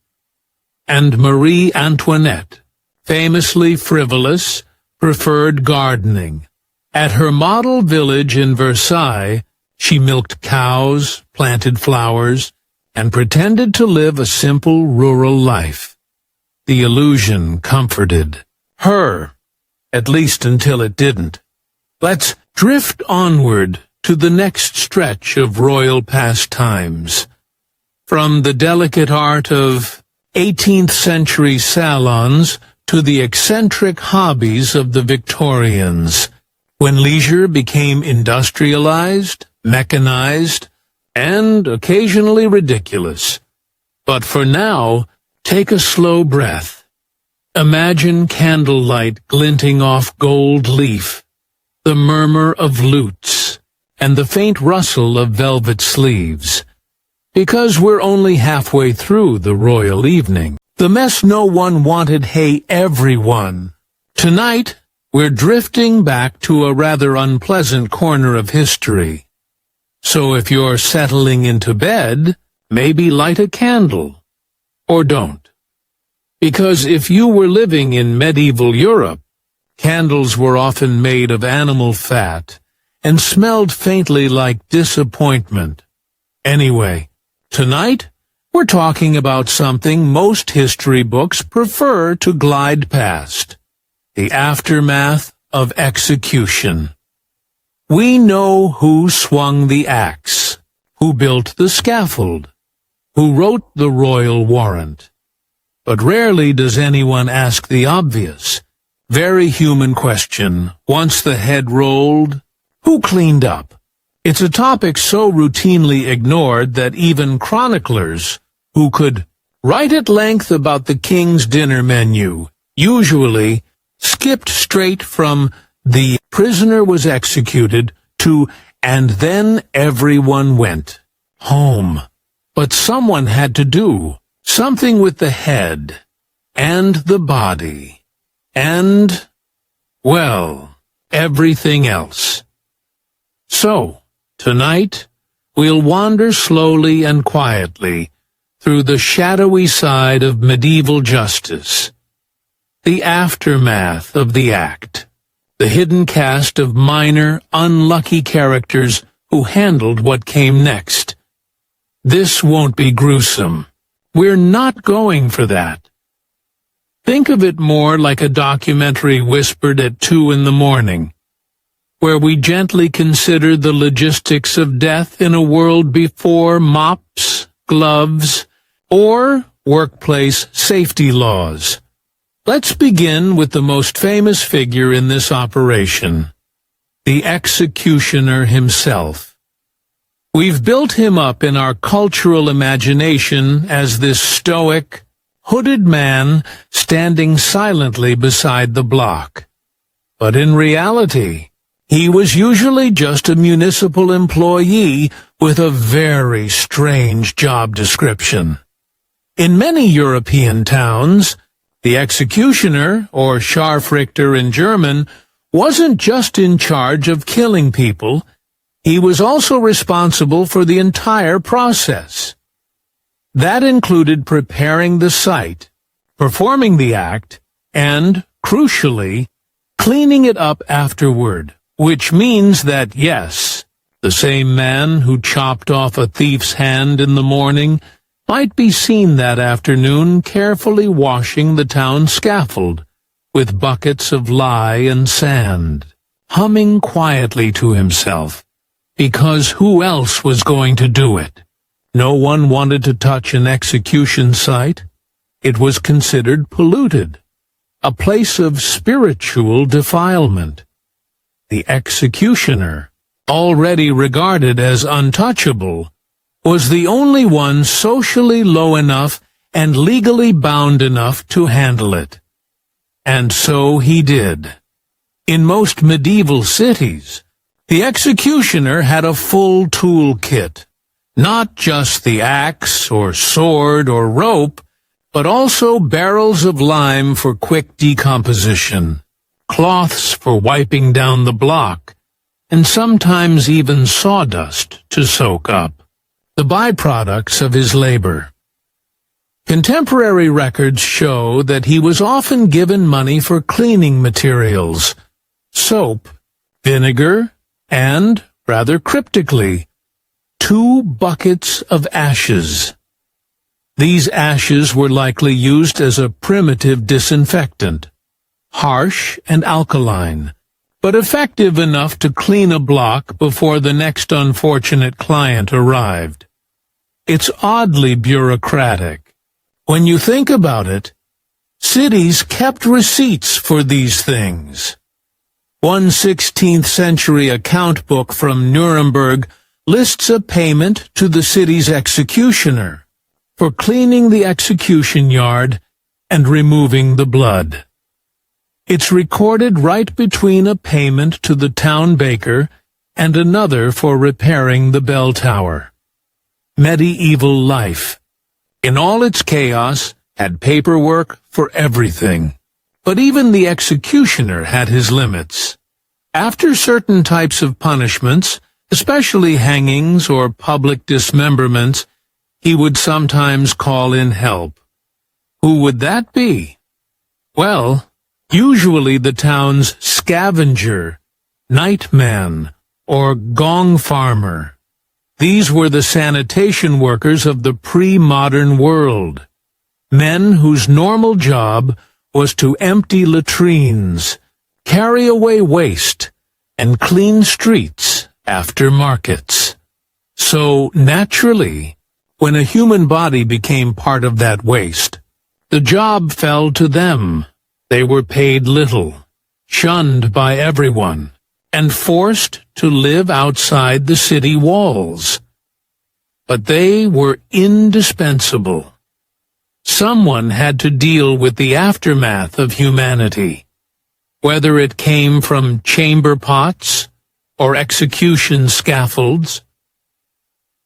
S1: And Marie Antoinette, famously frivolous, preferred gardening. At her model village in Versailles, she milked cows, planted flowers, and pretended to live a simple rural life. The illusion comforted her, at least until it didn't. Let's drift onward to the next stretch of royal pastimes. From the delicate art of 18th-century salons to the eccentric hobbies of the Victorians, when leisure became industrialized, mechanized, and occasionally ridiculous. But for now, take a slow breath. Imagine candlelight glinting off gold leaf, the murmur of lutes, and the faint rustle of velvet sleeves. Because we're only halfway through the royal evening. The mess no one wanted, hey everyone. Tonight, we're drifting back to a rather unpleasant corner of history. So if you're settling into bed, maybe light a candle. Or don't. Because if you were living in medieval Europe, candles were often made of animal fat and smelled faintly like disappointment. Anyway, tonight, we're talking about something most history books prefer to glide past. The aftermath of execution. We know who swung the axe, who built the scaffold, who wrote the royal warrant. But rarely does anyone ask the obvious, very human question, once the head rolled, who cleaned up? It's a topic so routinely ignored that even chroniclers, who could write at length about the king's dinner menu, usually skipped straight from the prisoner was executed to and then everyone went home. But someone had to do something with the head and the body and, well, everything else. So, tonight, we'll wander slowly and quietly through the shadowy side of medieval justice, the aftermath of the act, the hidden cast of minor, unlucky characters who handled what came next. This won't be gruesome. We're not going for that. Think of it more like a documentary whispered at 2 a.m, where we gently consider the logistics of death in a world before mops, gloves, or workplace safety laws. Let's begin with the most famous figure in this operation, the executioner himself. We've built him up in our cultural imagination as this stoic, hooded man standing silently beside the block. But in reality, he was usually just a municipal employee with a very strange job description. In many European towns, the executioner, or Scharfrichter in German, wasn't just in charge of killing people, he was also responsible for the entire process. That included preparing the site, performing the act, and, crucially, cleaning it up afterward, which means that, yes, the same man who chopped off a thief's hand in the morning might be seen that afternoon carefully washing the town scaffold with buckets of lye and sand, humming quietly to himself, because who else was going to do it? No one wanted to touch an execution site. It was considered polluted, a place of spiritual defilement. The executioner, already regarded as untouchable, was the only one socially low enough and legally bound enough to handle it. And so he did. In most medieval cities, the executioner had a full toolkit, not just the axe or sword or rope, but also barrels of lime for quick decomposition, cloths for wiping down the block, and sometimes even sawdust to soak up, the byproducts of his labor. Contemporary records show that he was often given money for cleaning materials, soap, vinegar, and, rather cryptically, 2 buckets of ashes. These ashes were likely used as a primitive disinfectant, harsh and alkaline, but effective enough to clean a block before the next unfortunate client arrived. It's oddly bureaucratic. When you think about it, cities kept receipts for these things. One 16th century account book from Nuremberg lists a payment to the city's executioner for cleaning the execution yard and removing the blood. It's recorded right between a payment to the town baker and another for repairing the bell tower. Medieval life, in all its chaos, had paperwork for everything. But even the executioner had his limits. After certain types of punishments, especially hangings or public dismemberments, he would sometimes call in help. Who would that be? Well, usually the town's scavenger, nightman, or gong farmer. These were the sanitation workers of the pre-modern world, men whose normal job was to empty latrines, carry away waste, and clean streets after markets. So, naturally, when a human body became part of that waste, the job fell to them. They were paid little, shunned by everyone, and forced to live outside the city walls. But they were indispensable. Someone had to deal with the aftermath of humanity, whether it came from chamber pots or execution scaffolds.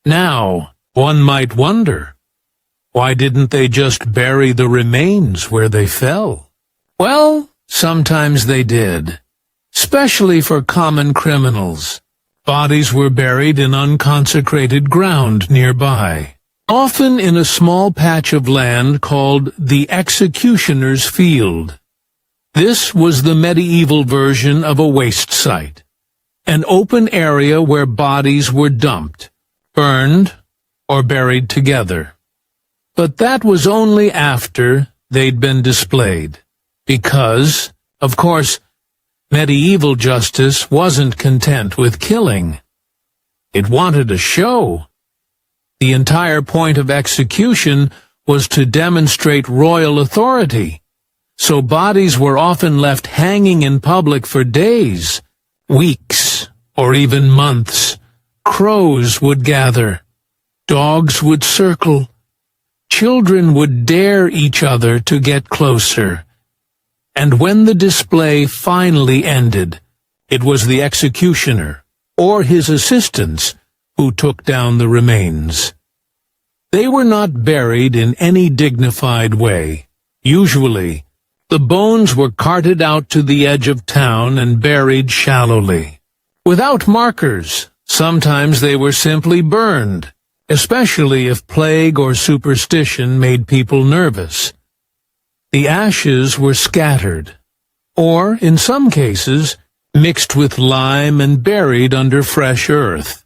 S1: Now, one might wonder, why didn't they just bury the remains where they fell? Well, sometimes they did, especially for common criminals. Bodies were buried in unconsecrated ground nearby, often in a small patch of land called the executioner's field. This was the medieval version of a waste site, an open area where bodies were dumped, burned, or buried together. But that was only after they'd been displayed, because, of course, medieval justice wasn't content with killing. It wanted a show. The entire point of execution was to demonstrate royal authority, so bodies were often left hanging in public for days, weeks, or even months. Crows would gather. Dogs would circle. Children would dare each other to get closer. And when the display finally ended, it was the executioner, or his assistants, who took down the remains. They were not buried in any dignified way. Usually, the bones were carted out to the edge of town and buried shallowly. Without markers, sometimes they were simply burned, especially if plague or superstition made people nervous. The ashes were scattered, or, in some cases, mixed with lime and buried under fresh earth.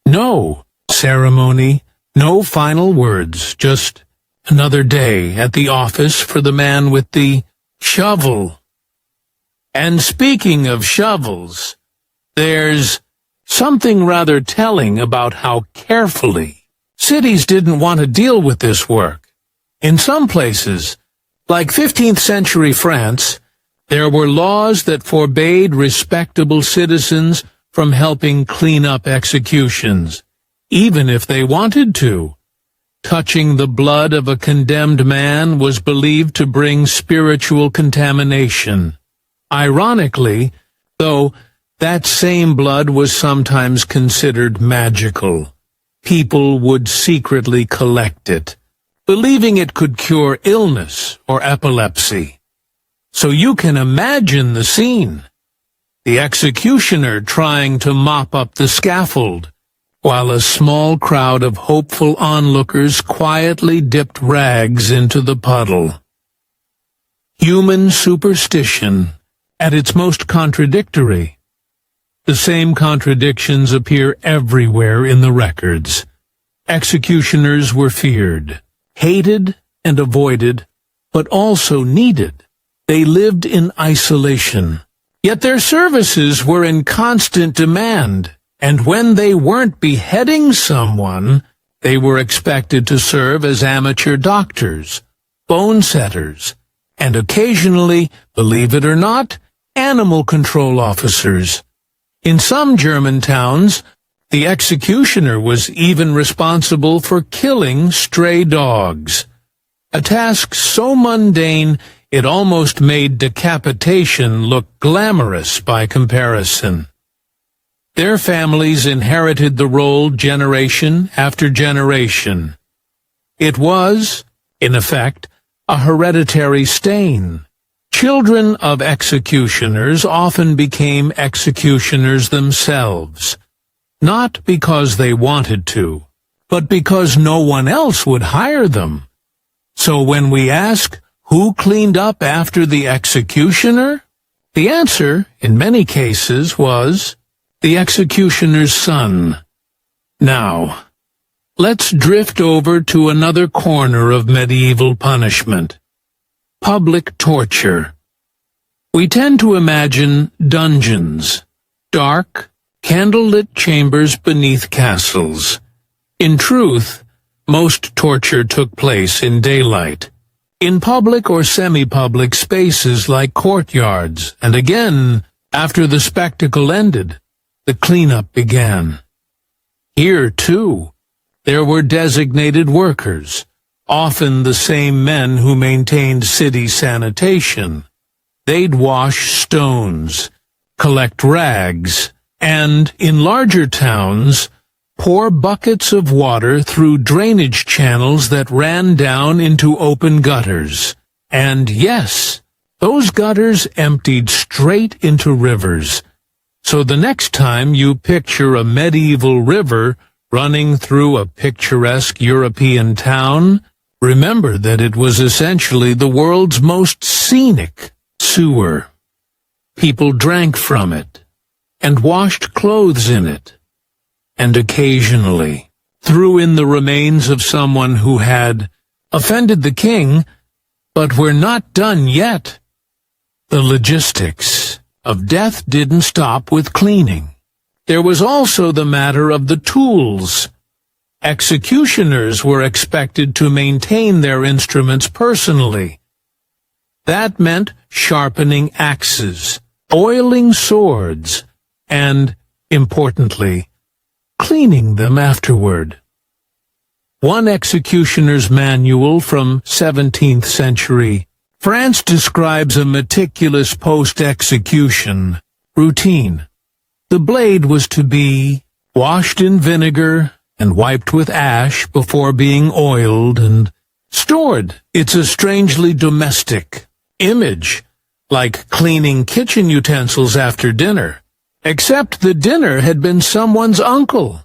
S1: No ceremony, No final words, just another day at the office for the man with the shovel. And speaking of shovels, there's something rather telling about how carefully cities didn't want to deal with this work. In some places, like 15th century France, there were laws that forbade respectable citizens from helping clean up executions, even if they wanted to. Touching the blood of a condemned man was believed to bring spiritual contamination. Ironically, though, that same blood was sometimes considered magical. People would secretly collect it, believing it could cure illness or epilepsy. So you can imagine the scene. The executioner trying to mop up the scaffold, while a small crowd of hopeful onlookers quietly dipped rags into the puddle. Human superstition at its most contradictory. The same contradictions appear everywhere in the records. Executioners were feared, hated and avoided, but also needed. They lived in isolation, yet their services were in constant demand, and when they weren't beheading someone, they were expected to serve as amateur doctors, bone setters, and occasionally, believe it or not, animal control officers. In some German towns, the executioner was even responsible for killing stray dogs, a task so mundane it almost made decapitation look glamorous by comparison. Their families inherited the role generation after generation. It was, in effect, a hereditary stain. Children of executioners often became executioners themselves, not because they wanted to, but because no one else would hire them. So when we ask, who cleaned up after the executioner? The answer, in many cases, was the executioner's son. Now, let's drift over to another corner of medieval punishment: public torture. We tend to imagine dungeons, dark, candlelit chambers beneath castles. In truth, most torture took place in daylight, in public or semi-public spaces like courtyards, and again, after the spectacle ended, the cleanup began. Here, too, there were designated workers, often the same men who maintained city sanitation. They'd wash stones, collect rags, and, in larger towns, pour buckets of water through drainage channels that ran down into open gutters. And yes, those gutters emptied straight into rivers. So the next time you picture a medieval river running through a picturesque European town, remember that it was essentially the world's most scenic sewer. People drank from it, and washed clothes in it, and occasionally threw in the remains of someone who had offended the king, but we're not done yet. The logistics of death didn't stop with cleaning. There was also the matter of the tools. Executioners were expected to maintain their instruments personally. That meant sharpening axes, oiling swords, and, importantly, cleaning them afterward. One executioner's manual from 17th century France describes a meticulous post-execution routine. The blade was to be washed in vinegar and wiped with ash before being oiled and stored. It's a strangely domestic image, like cleaning kitchen utensils after dinner, except the dinner had been someone's uncle.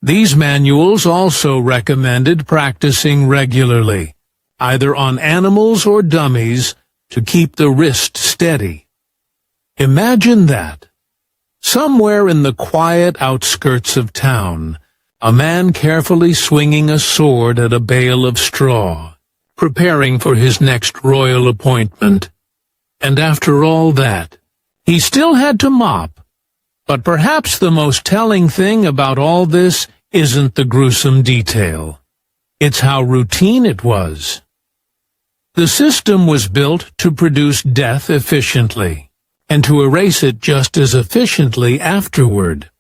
S1: These manuals also recommended practicing regularly, either on animals or dummies, to keep the wrist steady. Imagine that. Somewhere in the quiet outskirts of town, a man carefully swinging a sword at a bale of straw, preparing for his next royal appointment. And after all that, he still had to mop. But perhaps the most telling thing about all this isn't the gruesome detail. It's how routine it was. The system was built to produce death efficiently, and to erase it just as efficiently afterward.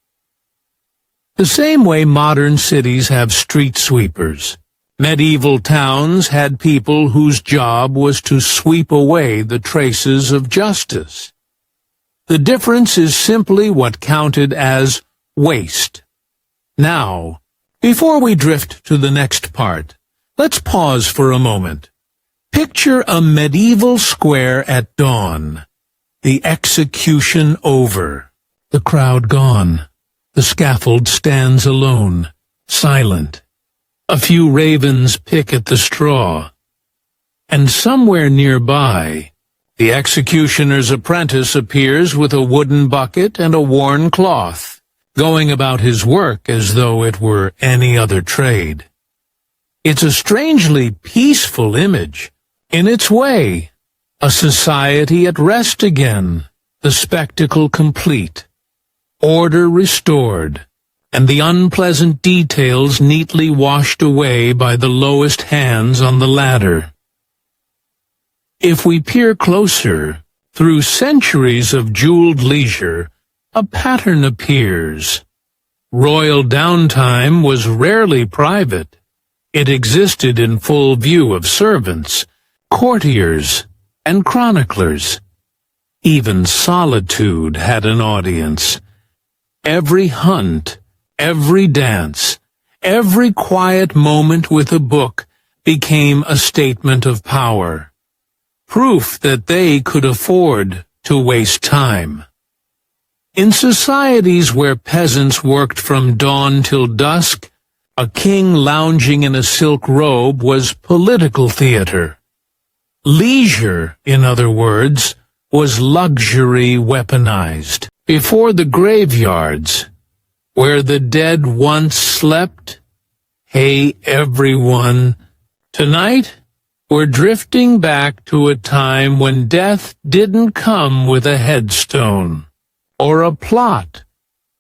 S1: The same way modern cities have street sweepers, medieval towns had people whose job was to sweep away the traces of justice. The difference is simply what counted as waste. Now, before we drift to the next part, let's pause for a moment. Picture a medieval square at dawn. The execution over. The crowd gone. The scaffold stands alone, silent. A few ravens pick at the straw. And somewhere nearby, the executioner's apprentice appears with a wooden bucket and a worn cloth, going about his work as though it were any other trade. It's a strangely peaceful image. In its way, a society at rest again, the spectacle complete, order restored, and the unpleasant details neatly washed away by the lowest hands on the ladder. If we peer closer, through centuries of jeweled leisure, a pattern appears. Royal downtime was rarely private. It existed in full view of servants, courtiers, and chroniclers. Even solitude had an audience. Every hunt, every dance, every quiet moment with a book became a statement of power, proof that they could afford to waste time. In societies where peasants worked from dawn till dusk, a king lounging in a silk robe was political theater. Leisure, in other words, was luxury weaponized. Before the graveyards, where the dead once slept, hey everyone, tonight we're drifting back to a time when death didn't come with a headstone, or a plot,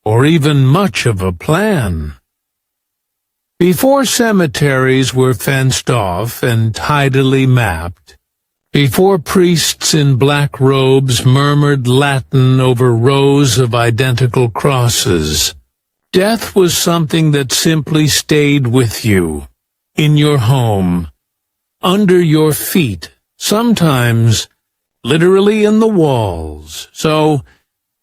S1: or even much of a plan. Before cemeteries were fenced off and tidily mapped, before priests in black robes murmured Latin over rows of identical crosses, death was something that simply stayed with you, in your home, under your feet, sometimes literally in the walls. So,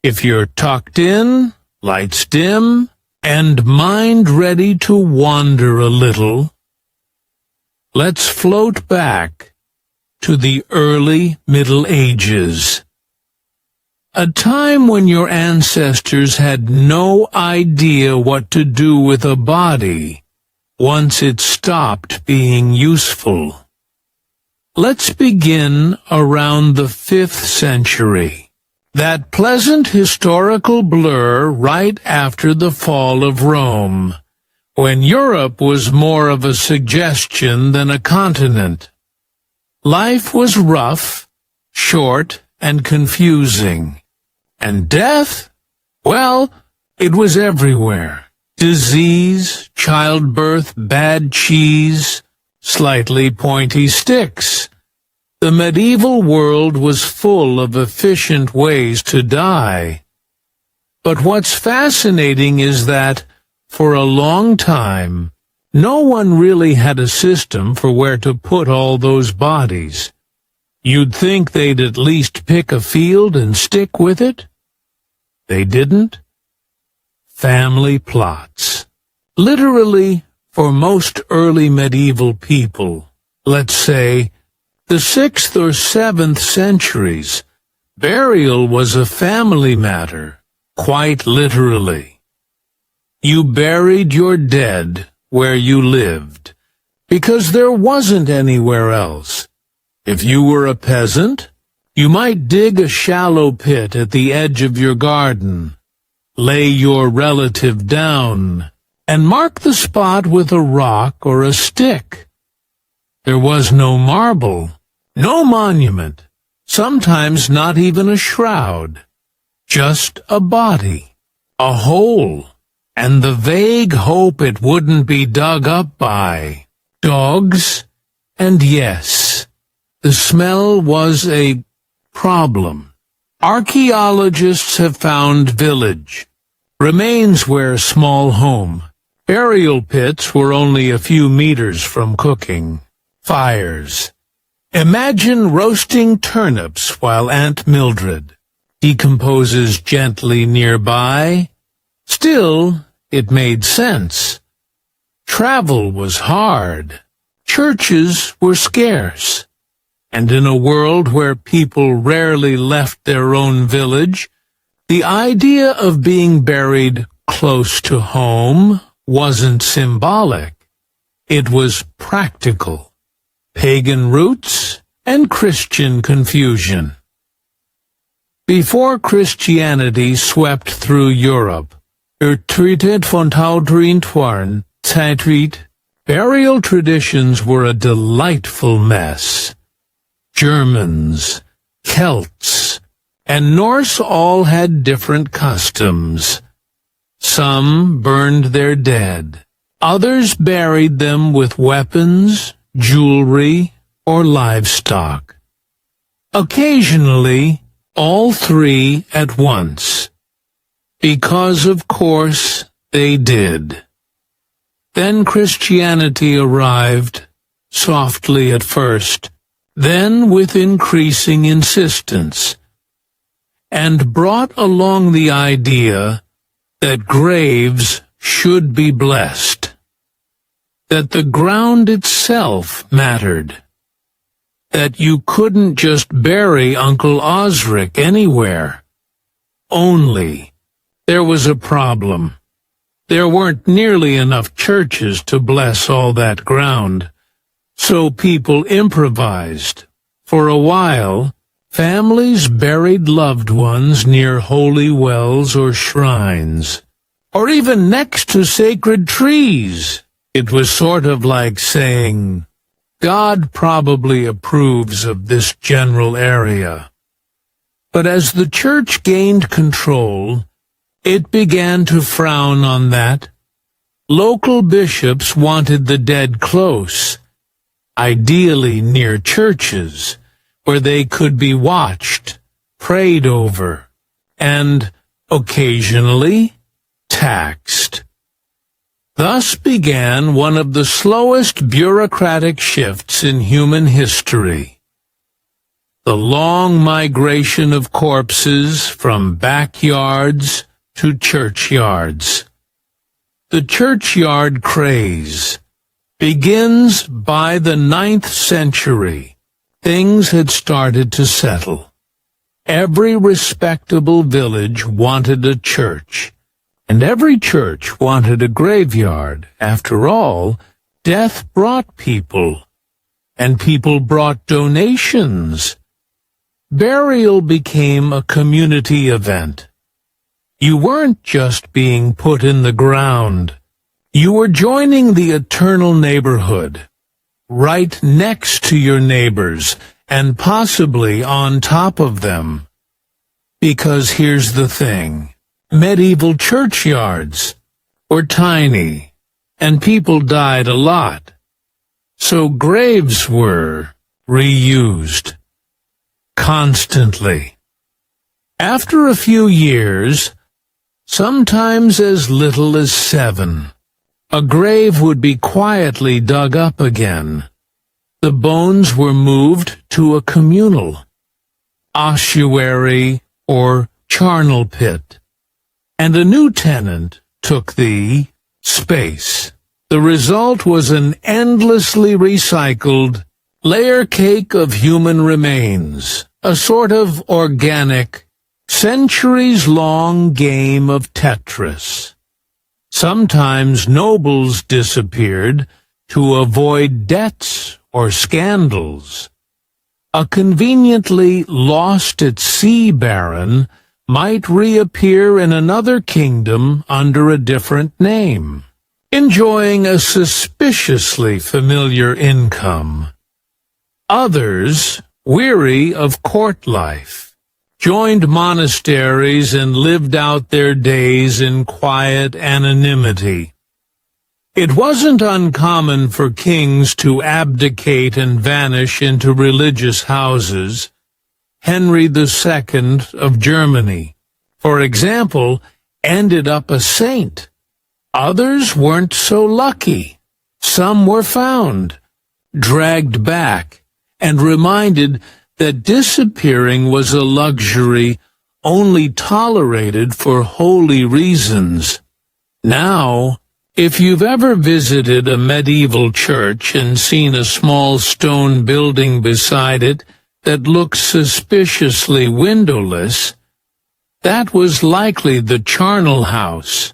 S1: if you're tucked in, lights dim, and mind ready to wander a little, let's float back to the early Middle Ages, a time when your ancestors had no idea what to do with a body once it stopped being useful. Let's begin around the 5th century, that pleasant historical blur right after the fall of Rome, when Europe was more of a suggestion than a continent. Life was rough, short, and confusing. And death? Well, it was everywhere. Disease, childbirth, bad cheese, slightly pointy sticks. The medieval world was full of efficient ways to die. But what's fascinating is that, for a long time, no one really had a system for where to put all those bodies. You'd think they'd at least pick a field and stick with it. They didn't. Family plots. Literally, for most early medieval people, let's say, the 6th or 7th centuries, burial was a family matter, quite literally. You buried your dead where you lived, because there wasn't anywhere else. If you were a peasant, you might dig a shallow pit at the edge of your garden, lay your relative down, and mark the spot with a rock or a stick. There was no marble, no monument, sometimes not even a shroud, just a body, a hole, and the vague hope it wouldn't be dug up by dogs, and yes, the smell was a problem. Archaeologists have found village, remains were small home, burial pits were only a few meters from cooking, fires. Imagine roasting turnips while Aunt Mildred decomposes gently nearby. Still, it made sense. Travel was hard. Churches were scarce. And in a world where people rarely left their own village, the idea of being buried close to home wasn't symbolic. It was practical. Pagan roots and Christian confusion. Before Christianity swept through Europe, treated von Taudrintwarn, burial traditions were a delightful mess. Germans, Celts, and Norse all had different customs. Some burned their dead. Others buried them with weapons, jewelry, or livestock. Occasionally, all three at once. Because, of course, they did. Then Christianity arrived, softly at first, then with increasing insistence, and brought along the idea that graves should be blessed, that the ground itself mattered, that you couldn't just bury Uncle Osric anywhere. Only there was a problem. There weren't nearly enough churches to bless all that ground. So people improvised. For a while, families buried loved ones near holy wells or shrines, or even next to sacred trees. It was sort of like saying, God probably approves of this general area. But as the church gained control, it began to frown on that. Local bishops wanted the dead close, ideally near churches, where they could be watched, prayed over, and, occasionally, taxed. Thus began one of the slowest bureaucratic shifts in human history. The long migration of corpses from backyards to churchyards. The churchyard craze begins by the 9th century. Things had started to settle. Every respectable village wanted a church, and every church wanted a graveyard. After all, death brought people, and people brought donations. Burial became a community event. You weren't just being put in the ground. You were joining the eternal neighborhood, right next to your neighbors, and possibly on top of them. Because here's the thing. Medieval churchyards were tiny, and people died a lot. So graves were reused constantly. After a few years, sometimes as little as 7, a grave would be quietly dug up again. The bones were moved to a communal ossuary or charnel pit, and a new tenant took the space. The result was an endlessly recycled layer cake of human remains, a sort of organic, centuries-long game of Tetris. Sometimes nobles disappeared to avoid debts or scandals. A conveniently lost-at-sea baron might reappear in another kingdom under a different name. enjoying a suspiciously familiar income. Others, weary of court life, joined monasteries and lived out their days in quiet anonymity. It wasn't uncommon for kings to abdicate and vanish into religious houses. Henry II of Germany, for example, ended up a saint. Others weren't so lucky. Some were found, dragged back, and reminded that disappearing was a luxury only tolerated for holy reasons. Now, if you've ever visited a medieval church and seen a small stone building beside it that looks suspiciously windowless, that was likely the charnel house.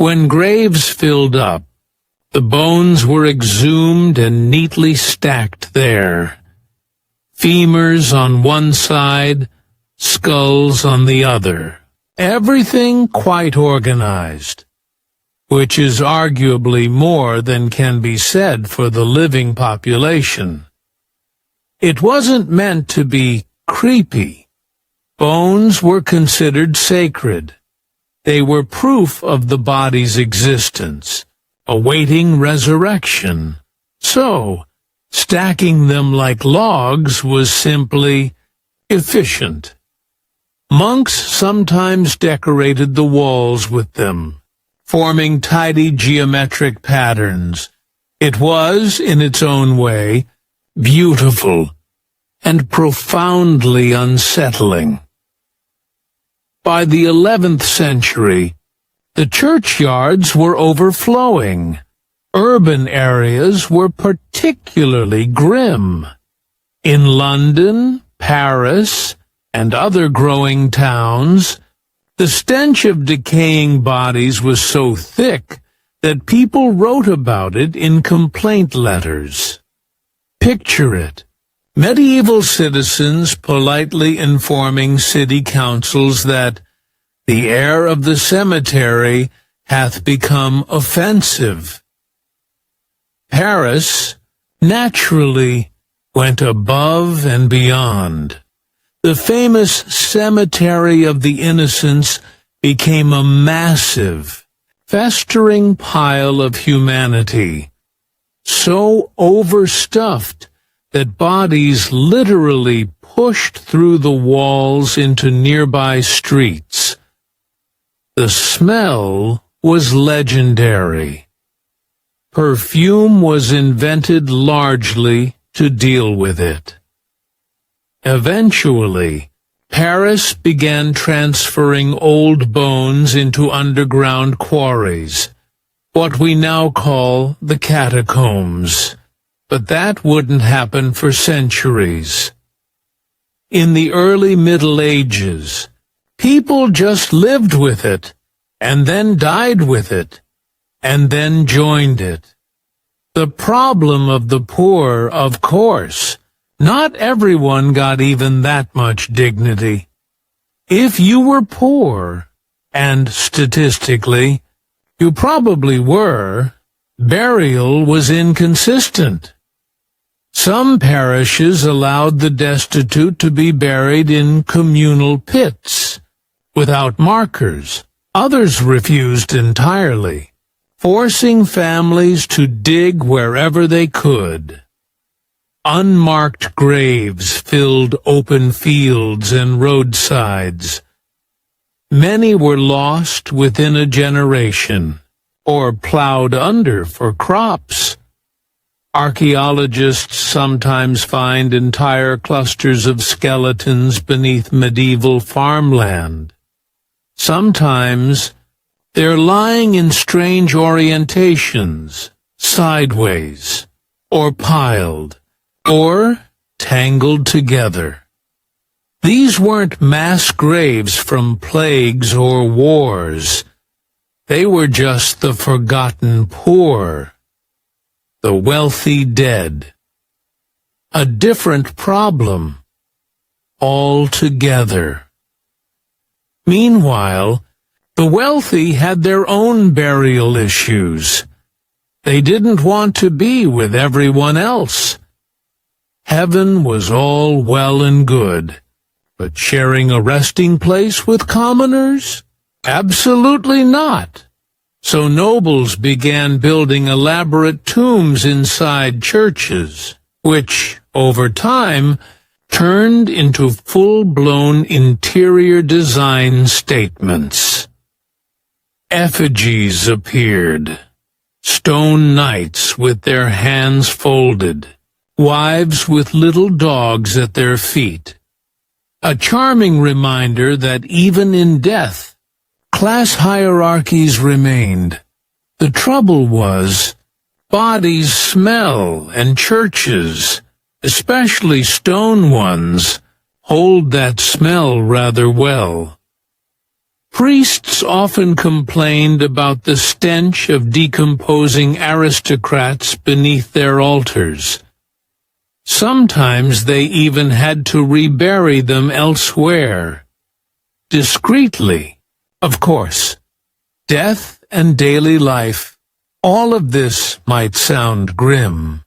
S1: When graves filled up, the bones were exhumed and neatly stacked there. Femurs on one side, skulls on the other. Everything quite organized, which is arguably more than can be said for the living population. It wasn't meant to be creepy. Bones were considered sacred. They were proof of the body's existence, awaiting resurrection. So, stacking them like logs was simply efficient. Monks sometimes decorated the walls with them, forming tidy geometric patterns. It was, in its own way, beautiful and profoundly unsettling. By the 11th century, the churchyards were overflowing. Urban areas were particularly grim. In London, Paris, and other growing towns, the stench of decaying bodies was so thick that people wrote about it in complaint letters. Picture it. Medieval citizens politely informing city councils that the air of the cemetery hath become offensive. Paris naturally went above and beyond. The famous Cemetery of the Innocents became a massive, festering pile of humanity, so overstuffed that bodies literally pushed through the walls into nearby streets. The smell was legendary. Perfume was invented largely to deal with it. Eventually, Paris began transferring old bones into underground quarries, what we now call the catacombs. But that wouldn't happen for centuries. In the early Middle Ages, people just lived with it, and then died with it, and then joined it. The problem of the poor, of course, not everyone got even that much dignity. If you were poor, and statistically, you probably were, burial was inconsistent. Some parishes allowed the destitute to be buried in communal pits, without markers. Others refused entirely, forcing families to dig wherever they could. Unmarked graves filled open fields and roadsides. Many were lost within a generation, or plowed under for crops. Archaeologists sometimes find entire clusters of skeletons beneath medieval farmland. Sometimes they're lying in strange orientations, sideways, or piled, or tangled together. These weren't mass graves from plagues or wars. They were just the forgotten poor, the wealthy dead. A different problem altogether. Meanwhile, The wealthy had their own burial issues. They didn't want to be with everyone else. Heaven was all well and good, but sharing a resting place with commoners? Absolutely not. So nobles began building elaborate tombs inside churches, which, over time, turned into full-blown interior design statements. Effigies appeared. Stone knights with their hands folded, wives with little dogs at their feet. A charming reminder that even in death, class hierarchies remained. The trouble was, bodies smell, and churches, especially stone ones, hold that smell rather well. Priests often complained about the stench of decomposing aristocrats beneath their altars. Sometimes they even had to rebury them elsewhere. Discreetly, of course. Death and daily life, all of this might sound grim,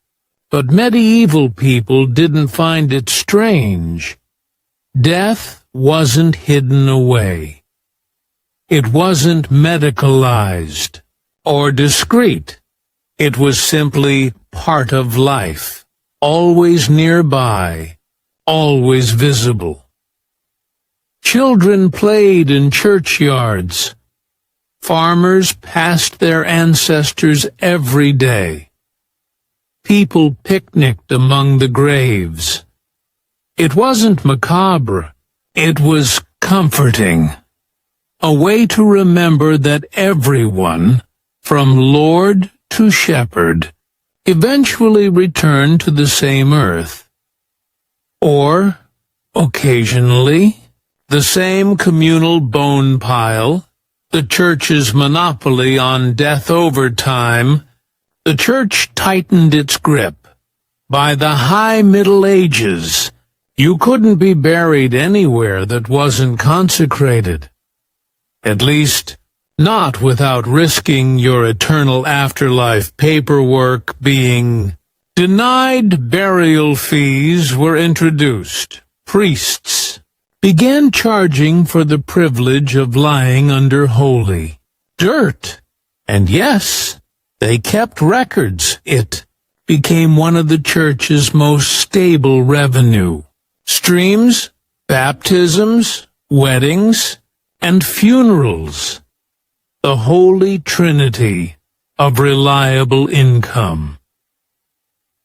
S1: but medieval people didn't find it strange. Death wasn't hidden away. It wasn't medicalized or discreet. It was simply part of life, always nearby, always visible. Children played in churchyards. Farmers passed their ancestors every day. People picnicked among the graves. It wasn't macabre. It was comforting. A way to remember that everyone, from lord to shepherd, eventually returned to the same earth. Or, occasionally, the same communal bone pile, the church's monopoly on death over time. The church tightened its grip. By the high Middle Ages, you couldn't be buried anywhere that wasn't consecrated. At least, not without risking your eternal afterlife paperwork being denied. Burial fees were introduced. Priests began charging for the privilege of lying under holy dirt. And yes, they kept records. It became one of the church's most stable revenue streams: baptisms, weddings, and funerals, the holy trinity of reliable income.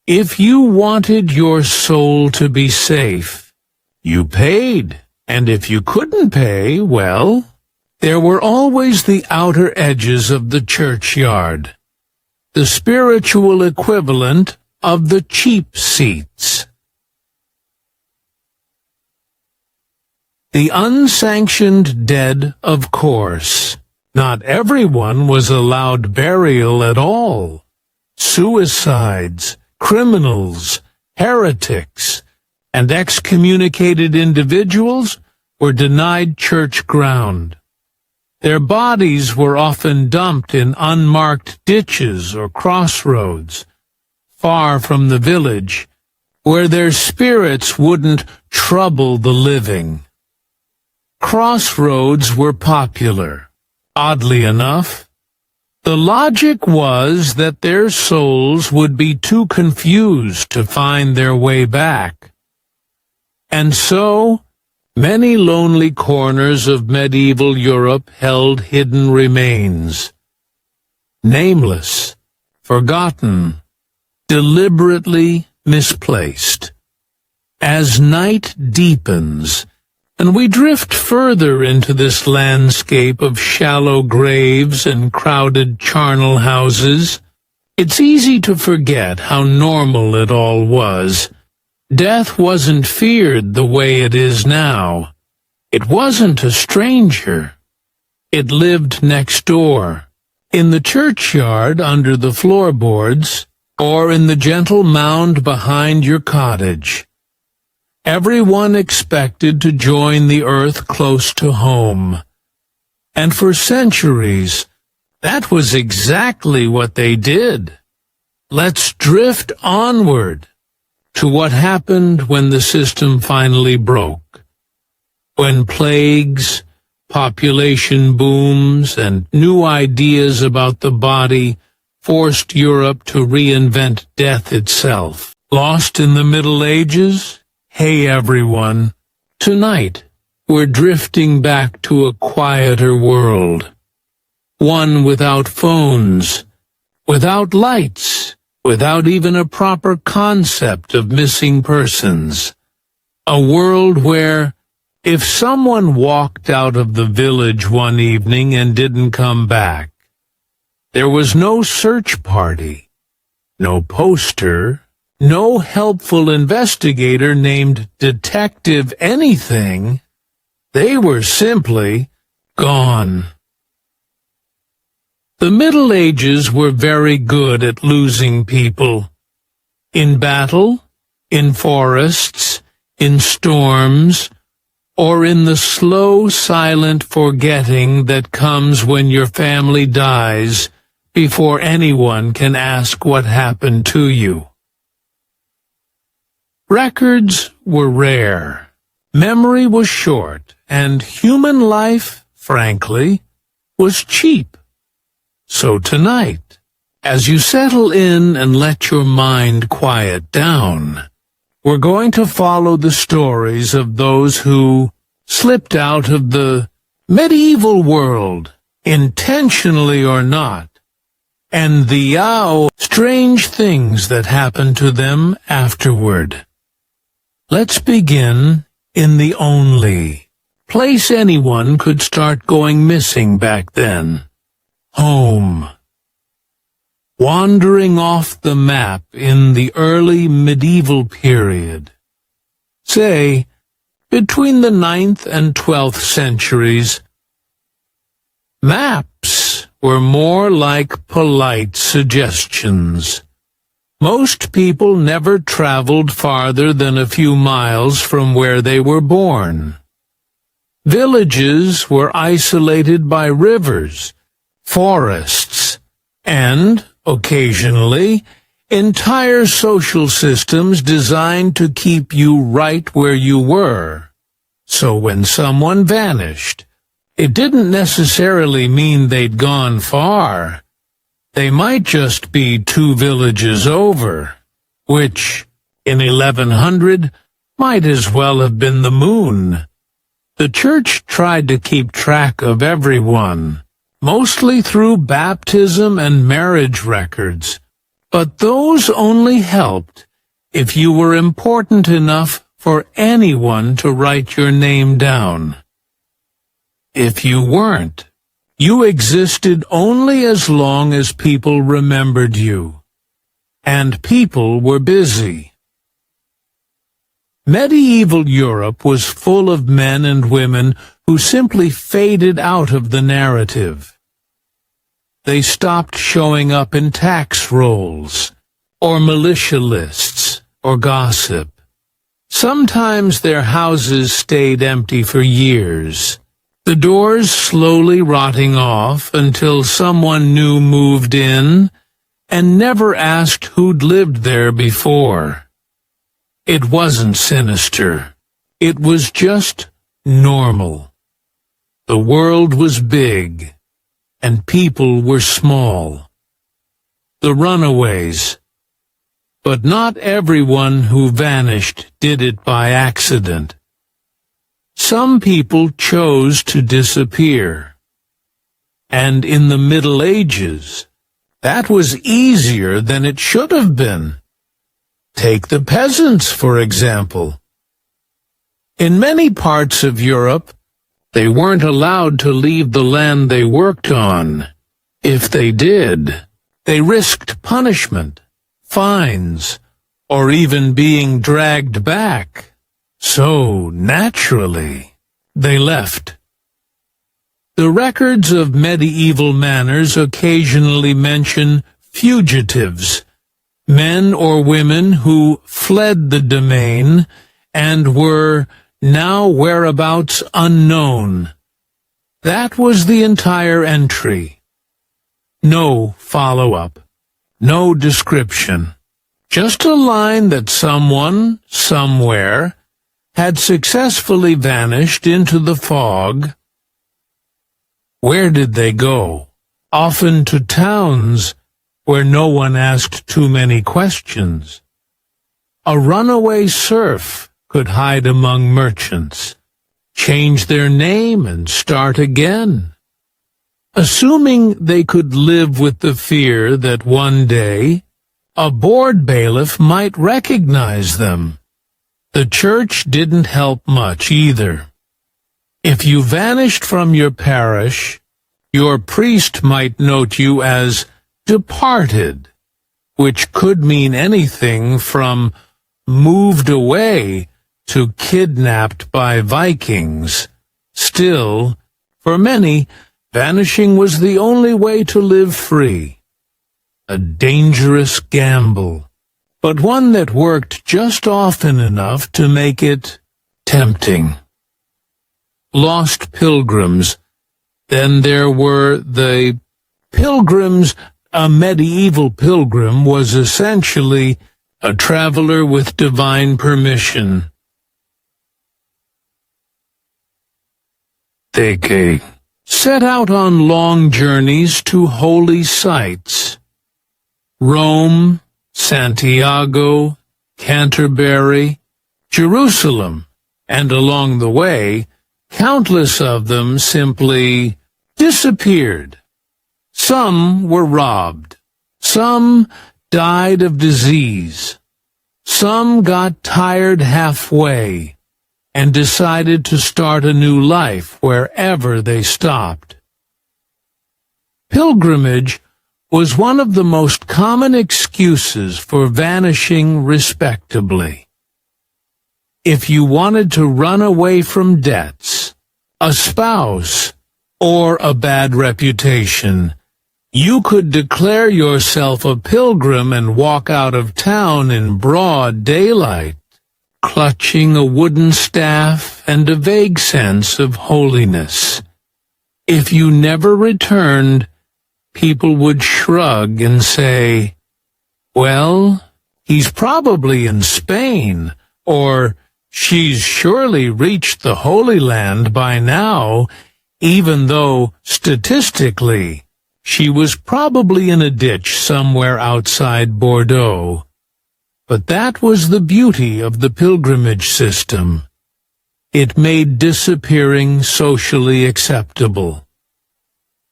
S1: If you wanted your soul to be safe, you paid, and if you couldn't pay, well, there were always the outer edges of the churchyard, the spiritual equivalent of the cheap seats. The unsanctioned dead, of course. Not everyone was allowed burial at all. Suicides, criminals, heretics, and excommunicated individuals were denied church ground. Their bodies were often dumped in unmarked ditches or crossroads, far from the village, where their spirits wouldn't trouble the living. Crossroads were popular. Oddly enough, the logic was that their souls would be too confused to find their way back. And so, many lonely corners of medieval Europe held hidden remains. Nameless, forgotten, deliberately misplaced. As night deepens, and we drift further into this landscape of shallow graves and crowded charnel houses, it's easy to forget how normal it all was. Death wasn't feared the way it is now. It wasn't a stranger. It lived next door, in the churchyard under the floorboards, or in the gentle mound behind your cottage. Everyone expected to join the earth close to home. And for centuries, that was exactly what they did. Let's drift onward to what happened when the system finally broke. When plagues, population booms, and new ideas about the body forced Europe to reinvent death itself. Lost in the Middle Ages? Hey everyone, tonight we're drifting back to a quieter world. One without phones, without lights, without even a proper concept of missing persons. A world where, if someone walked out of the village one evening and didn't come back, there was no search party, no poster, no helpful investigator named Detective Anything. They were simply gone. The Middle Ages were very good at losing people. In battle, in forests, in storms, or in the slow, silent forgetting that comes when your family dies before anyone can ask what happened to you. Records were rare, memory was short, and human life, frankly, was cheap. So tonight, as you settle in and let your mind quiet down, we're going to follow the stories of those who slipped out of the medieval world, intentionally or not, and the strange things that happened to them afterward. Let's begin in the only place anyone could start going missing back then. Home. Wandering off the map in the early medieval period. Say, between the 9th and 12th centuries, maps were more like polite suggestions. Most people never traveled farther than a few miles from where they were born. Villages were isolated by rivers, forests, and, occasionally, entire social systems designed to keep you right where you were. So when someone vanished, it didn't necessarily mean they'd gone far. They might just be 2 villages over, which, in 1100, might as well have been the moon. The church tried to keep track of everyone, mostly through baptism and marriage records, but those only helped if you were important enough for anyone to write your name down. If you weren't, you existed only as long as people remembered you, and people were busy. Medieval Europe was full of men and women who simply faded out of the narrative. They stopped showing up in tax rolls, or militia lists, or gossip. Sometimes their houses stayed empty for years, the doors slowly rotting off until someone new moved in and never asked who'd lived there before. It wasn't sinister. It was just normal. The world was big, and people were small. The runaways. But not everyone who vanished did it by accident. Some people chose to disappear. And in the Middle Ages, that was easier than it should have been. Take the peasants, for example. In many parts of Europe, they weren't allowed to leave the land they worked on. If they did, they risked punishment, fines, or even being dragged back. So, naturally, they left. The records of medieval manners occasionally mention fugitives, men or women who fled the domain and were now whereabouts unknown. That was the entire entry. No follow-up, no description, just a line that someone, somewhere, had successfully vanished into the fog. Where did they go? Often to towns where no one asked too many questions. A runaway serf could hide among merchants, change their name and start again, assuming they could live with the fear that one day a bored bailiff might recognize them. The church didn't help much either. If you vanished from your parish, your priest might note you as departed, which could mean anything from moved away to kidnapped by Vikings. Still, for many, vanishing was the only way to live free. A dangerous gamble, but one that worked just often enough to make it tempting. Lost pilgrims. Then there were the pilgrims. A medieval pilgrim was essentially a traveler with divine permission. They set out on long journeys to holy sites. Rome, Santiago, Canterbury, Jerusalem, and along the way, countless of them simply disappeared. Some were robbed. Some died of disease. Some got tired halfway and decided to start a new life wherever they stopped. Pilgrimage was one of the most common excuses for vanishing respectably. If you wanted to run away from debts, a spouse, or a bad reputation, you could declare yourself a pilgrim and walk out of town in broad daylight, clutching a wooden staff and a vague sense of holiness. If you never returned, people would shrug and say, "Well, he's probably in Spain," or "She's surely reached the Holy Land by now," even though, statistically, she was probably in a ditch somewhere outside Bordeaux. But that was the beauty of the pilgrimage system. It made disappearing socially acceptable.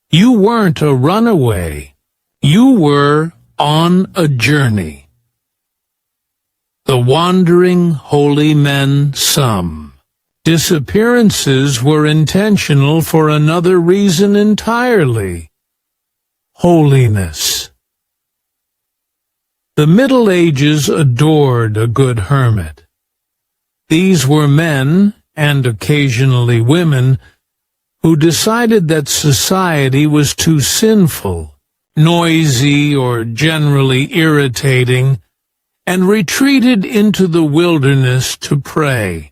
S1: You weren't a runaway. You were on a journey. The wandering holy men, some. Disappearances were intentional for another reason entirely. Holiness. The Middle Ages adored a good hermit. These were men, and occasionally women, who decided that society was too sinful, noisy, or generally irritating, and retreated into the wilderness to pray.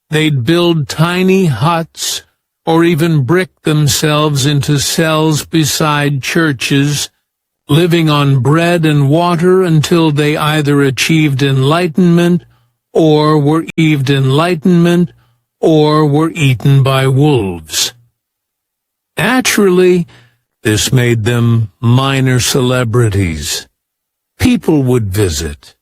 S1: They'd build tiny huts, or even brick themselves into cells beside churches, living on bread and water until they either achieved enlightenment or were eaten by wolves. Naturally, this made them minor celebrities. People would visit,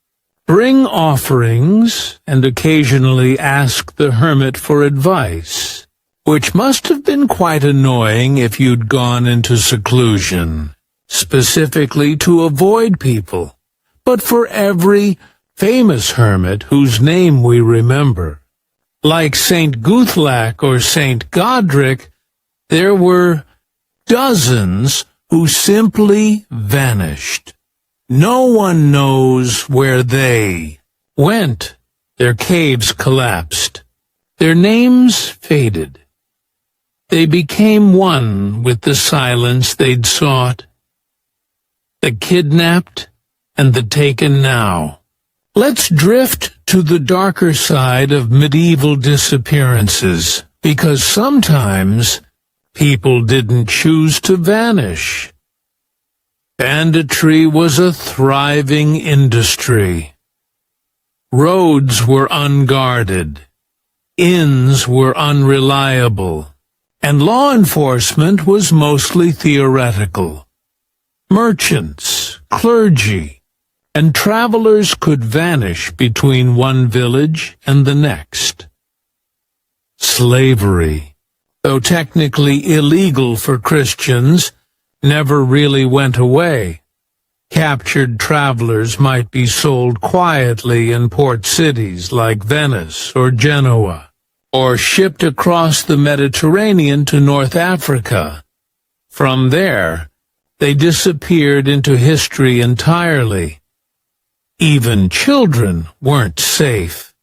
S1: bring offerings, and occasionally ask the hermit for advice, which must have been quite annoying if you'd gone into seclusion, specifically to avoid people. But for every famous hermit whose name we remember, like St. Guthlac or St. Godric, there were dozens who simply vanished. No one knows where they went. Their caves collapsed. Their names faded. They became one with the silence they'd sought. The kidnapped and the taken now. Let's drift to the darker side of medieval disappearances, because sometimes people didn't choose to vanish. Banditry was a thriving industry. Roads were unguarded, inns were unreliable, and law enforcement was mostly theoretical. Merchants, clergy, and travelers could vanish between one village and the next. Slavery, though technically illegal for Christians, never really went away. Captured travelers might be sold quietly in port cities like Venice or Genoa, or shipped across the Mediterranean to North Africa. From there, they disappeared into history entirely. Even children weren't safe.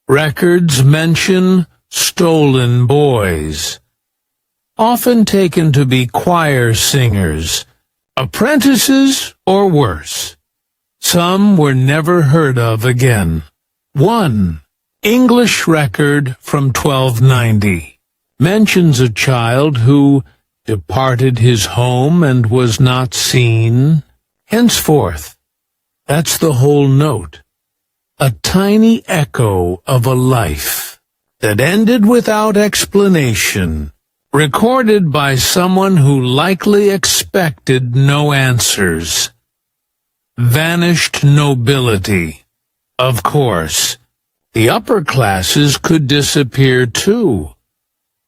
S1: Records mention stolen boys, often taken to be choir singers, apprentices, or worse. Some were never heard of again. One English record from 1290 mentions a child who departed his home and was not seen henceforth. That's the whole note. A tiny echo of a life that ended without explanation, recorded by someone who likely expected no answers. Vanished nobility. Of course, the upper classes could disappear too,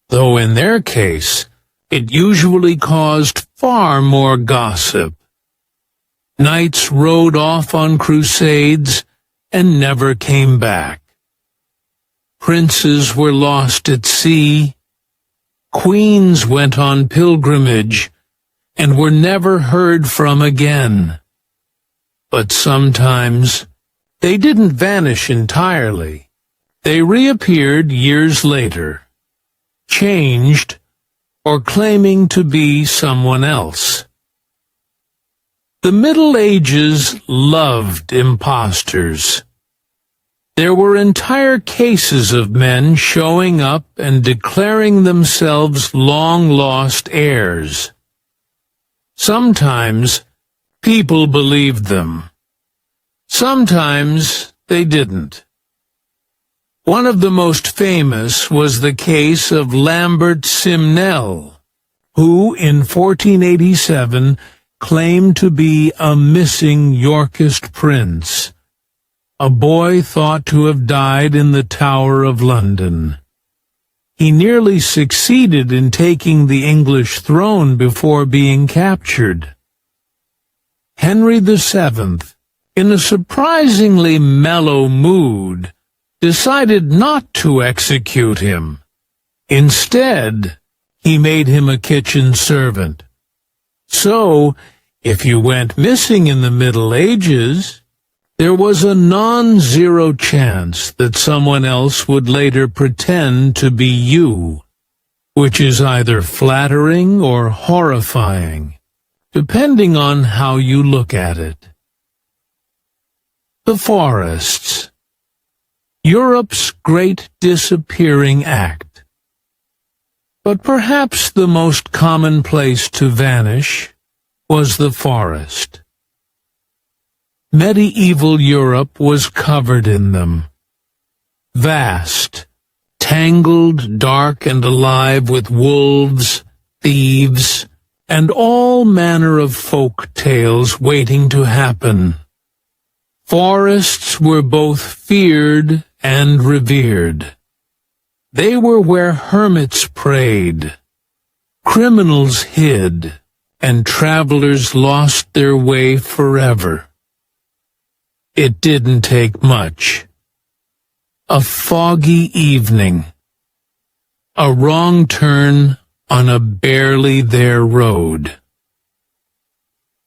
S1: though in their case, it usually caused far more gossip. Knights rode off on crusades and never came back. Princes were lost at sea. Queens went on pilgrimage and were never heard from again. But sometimes they didn't vanish entirely. They reappeared years later, changed, or claiming to be someone else. The Middle Ages loved impostors. There were entire cases of men showing up and declaring themselves long-lost heirs. Sometimes people believed them. Sometimes they didn't. One of the most famous was the case of Lambert Simnel, who in 1487 claimed to be a missing Yorkist prince, a boy thought to have died in the Tower of London. He nearly succeeded in taking the English throne before being captured. Henry VII, in a surprisingly mellow mood, decided not to execute him. Instead, he made him a kitchen servant. So, if you went missing in the Middle Ages, there was a non-zero chance that someone else would later pretend to be you, which is either flattering or horrifying, depending on how you look at it. The forests. Europe's great disappearing act. But perhaps the most common place to vanish was the forest. Medieval Europe was covered in them. Vast, tangled, dark, and alive with wolves, thieves, and all manner of folk tales waiting to happen. Forests were both feared and revered. They were where hermits prayed, criminals hid, and travelers lost their way forever. It didn't take much. A foggy evening. A wrong turn on a barely there road.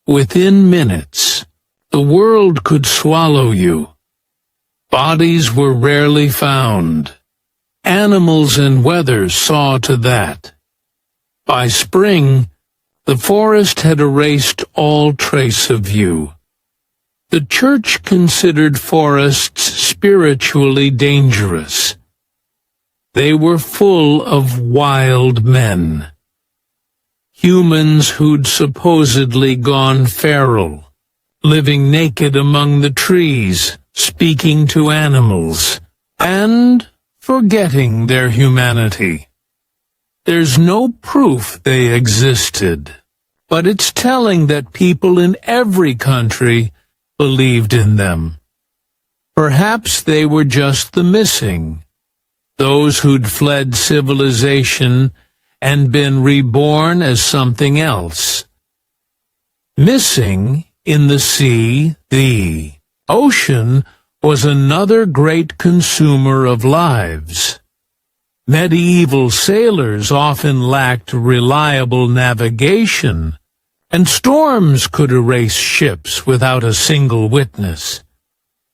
S1: Within minutes, the world could swallow you. Bodies were rarely found. Animals and weather saw to that. By spring, the forest had erased all trace of you. The church considered forests spiritually dangerous. they were full of wild men. Humans who'd supposedly gone feral, living naked among the trees, speaking to animals, and forgetting their humanity. There's no proof they existed, but it's telling that people in every country believed in them. Perhaps they were just the missing, those who'd fled civilization and been reborn as something else. Missing in the sea, the ocean was another great consumer of lives. Medieval sailors often lacked reliable navigation, and storms could erase ships without a single witness.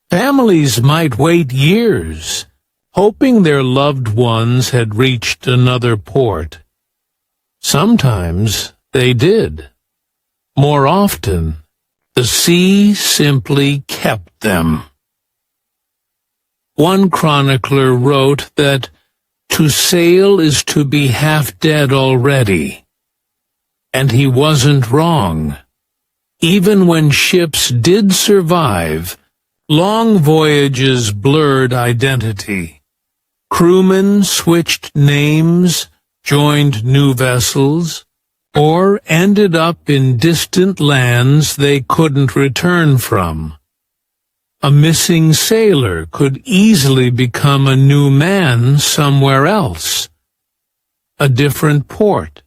S1: Families might wait years, hoping their loved ones had reached another port. Sometimes they did. More often, the sea simply kept them. One chronicler wrote that to sail is to be half dead already. And he wasn't wrong. Even when ships did survive, long voyages blurred identity. Crewmen switched names, joined new vessels, or ended up in distant lands they couldn't return from. A missing sailor could easily become a new man somewhere else. A different port,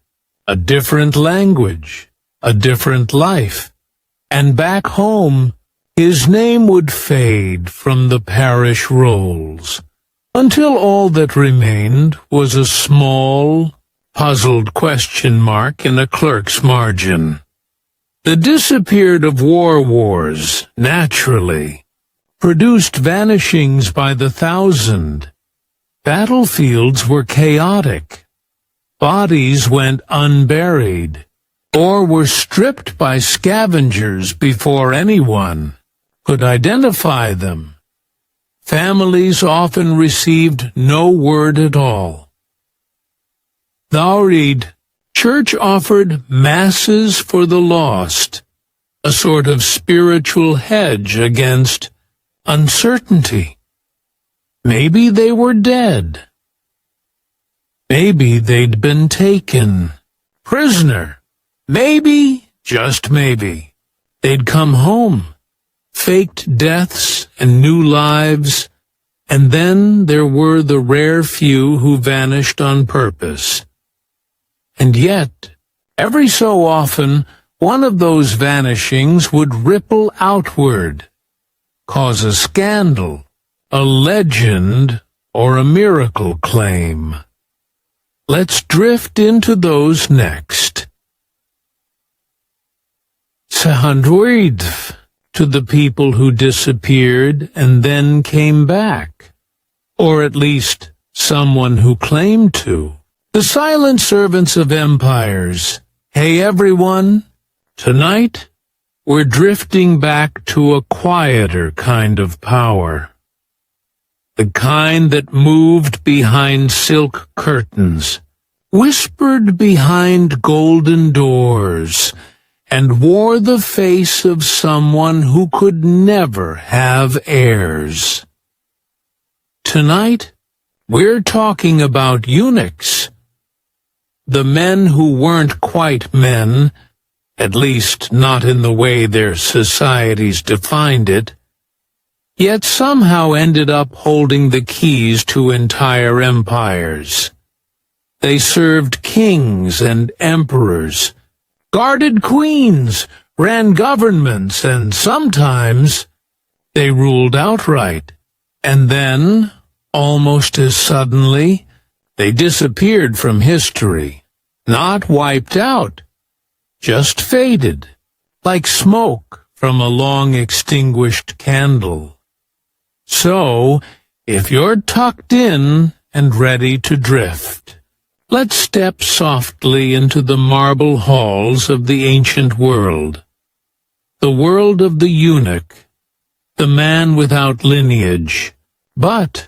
S1: a different language, a different life, and back home his name would fade from the parish rolls, until all that remained was a small, puzzled question mark in a clerk's margin. The disappeared of wars, naturally, produced vanishings by the thousand. Battlefields were chaotic. Bodies went unburied, or were stripped by scavengers before anyone could identify them. Families often received no word at all. Thou read, church offered masses for the lost, a sort of spiritual hedge against uncertainty. Maybe they were dead. Maybe they'd been taken prisoner. Maybe, just maybe, they'd come home. Faked deaths and new lives, and then there were the rare few who vanished on purpose. And yet, every so often, one of those vanishings would ripple outward, cause a scandal, a legend, or a miracle claim. Let's drift into those next. Sahandouid, to the people who disappeared and then came back, or at least someone who claimed to. The silent servants of empires. Hey everyone, tonight we're drifting back to a quieter kind of power. The kind that moved behind silk curtains, whispered behind golden doors, and wore the face of someone who could never have heirs. Tonight, we're talking about eunuchs. The men who weren't quite men, at least not in the way their societies defined it, yet somehow ended up holding the keys to entire empires. They served kings and emperors, guarded queens, ran governments, and sometimes they ruled outright. And then, almost as suddenly, they disappeared from history. Not wiped out, just faded, like smoke from a long-extinguished candle. So, if you're tucked in and ready to drift, let's step softly into the marble halls of the ancient world. The world of the eunuch, the man without lineage, but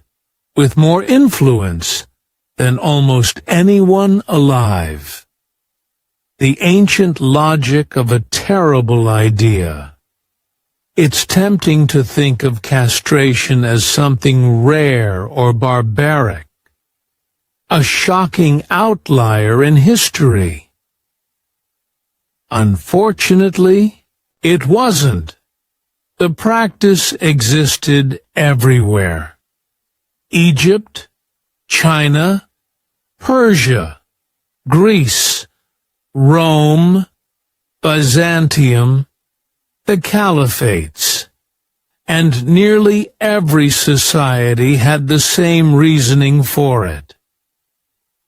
S1: with more influence than almost anyone alive. The ancient logic of a terrible idea. It's tempting to think of castration as something rare or barbaric, a shocking outlier in history. Unfortunately, it wasn't. The practice existed everywhere. Egypt, China, Persia, Greece, Rome, Byzantium, the caliphates, and nearly every society had the same reasoning for it.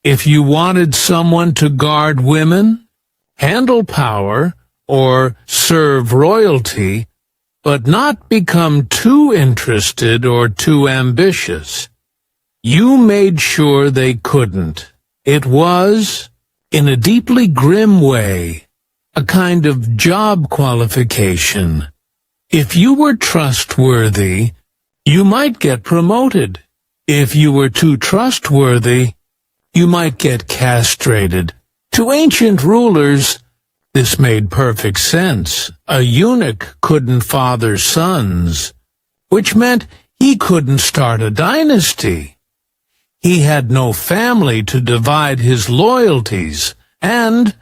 S1: If you wanted someone to guard women, handle power, or serve royalty, but not become too interested or too ambitious, you made sure they couldn't. It was, in a deeply grim way, a kind of job qualification. If you were trustworthy, you might get promoted. If you were too trustworthy, you might get castrated. To ancient rulers, this made perfect sense. A eunuch couldn't father sons, which meant he couldn't start a dynasty. He had no family to divide his loyalties, and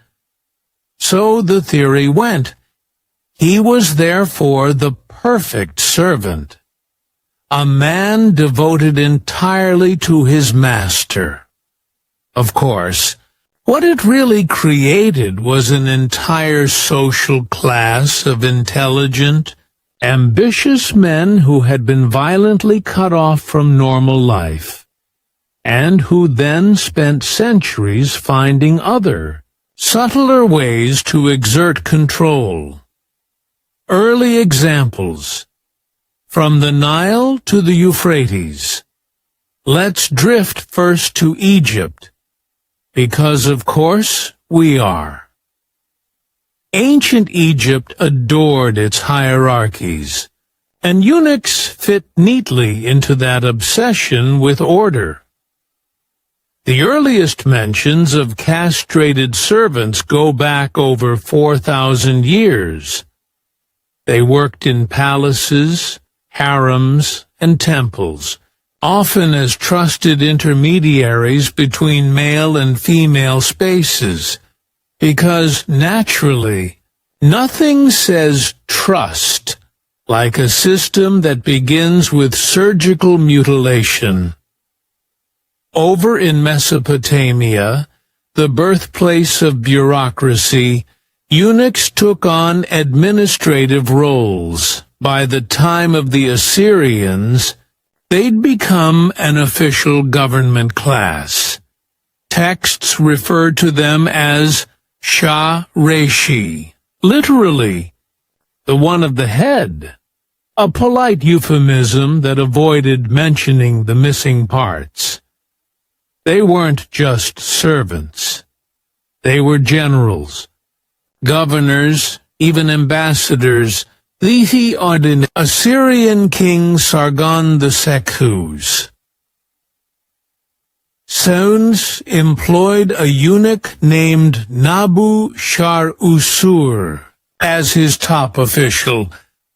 S1: so the theory went. He was therefore the perfect servant, a man devoted entirely to his master. Of course, what it really created was an entire social class of intelligent, ambitious men who had been violently cut off from normal life, and who then spent centuries finding other, subtler ways to exert control. Early examples. From the Nile to the Euphrates. Let's drift first to Egypt, because of course we are. Ancient Egypt adored its hierarchies, and eunuchs fit neatly into that obsession with order. The earliest mentions of castrated servants go back over 4,000 years. They worked in palaces, harems, and temples, often as trusted intermediaries between male and female spaces, because naturally, nothing says trust like a system that begins with surgical mutilation. Over in Mesopotamia, the birthplace of bureaucracy, eunuchs took on administrative roles. By the time of the Assyrians, they'd become an official government class. Texts refer to them as Shah Reshi, literally, the one of the head, a polite euphemism that avoided mentioning the missing parts. They weren't just servants. They were generals, governors, even ambassadors. These are the Assyrian king Sargon the Secus. Sounds employed a eunuch named Nabu-shar-usur as his top official,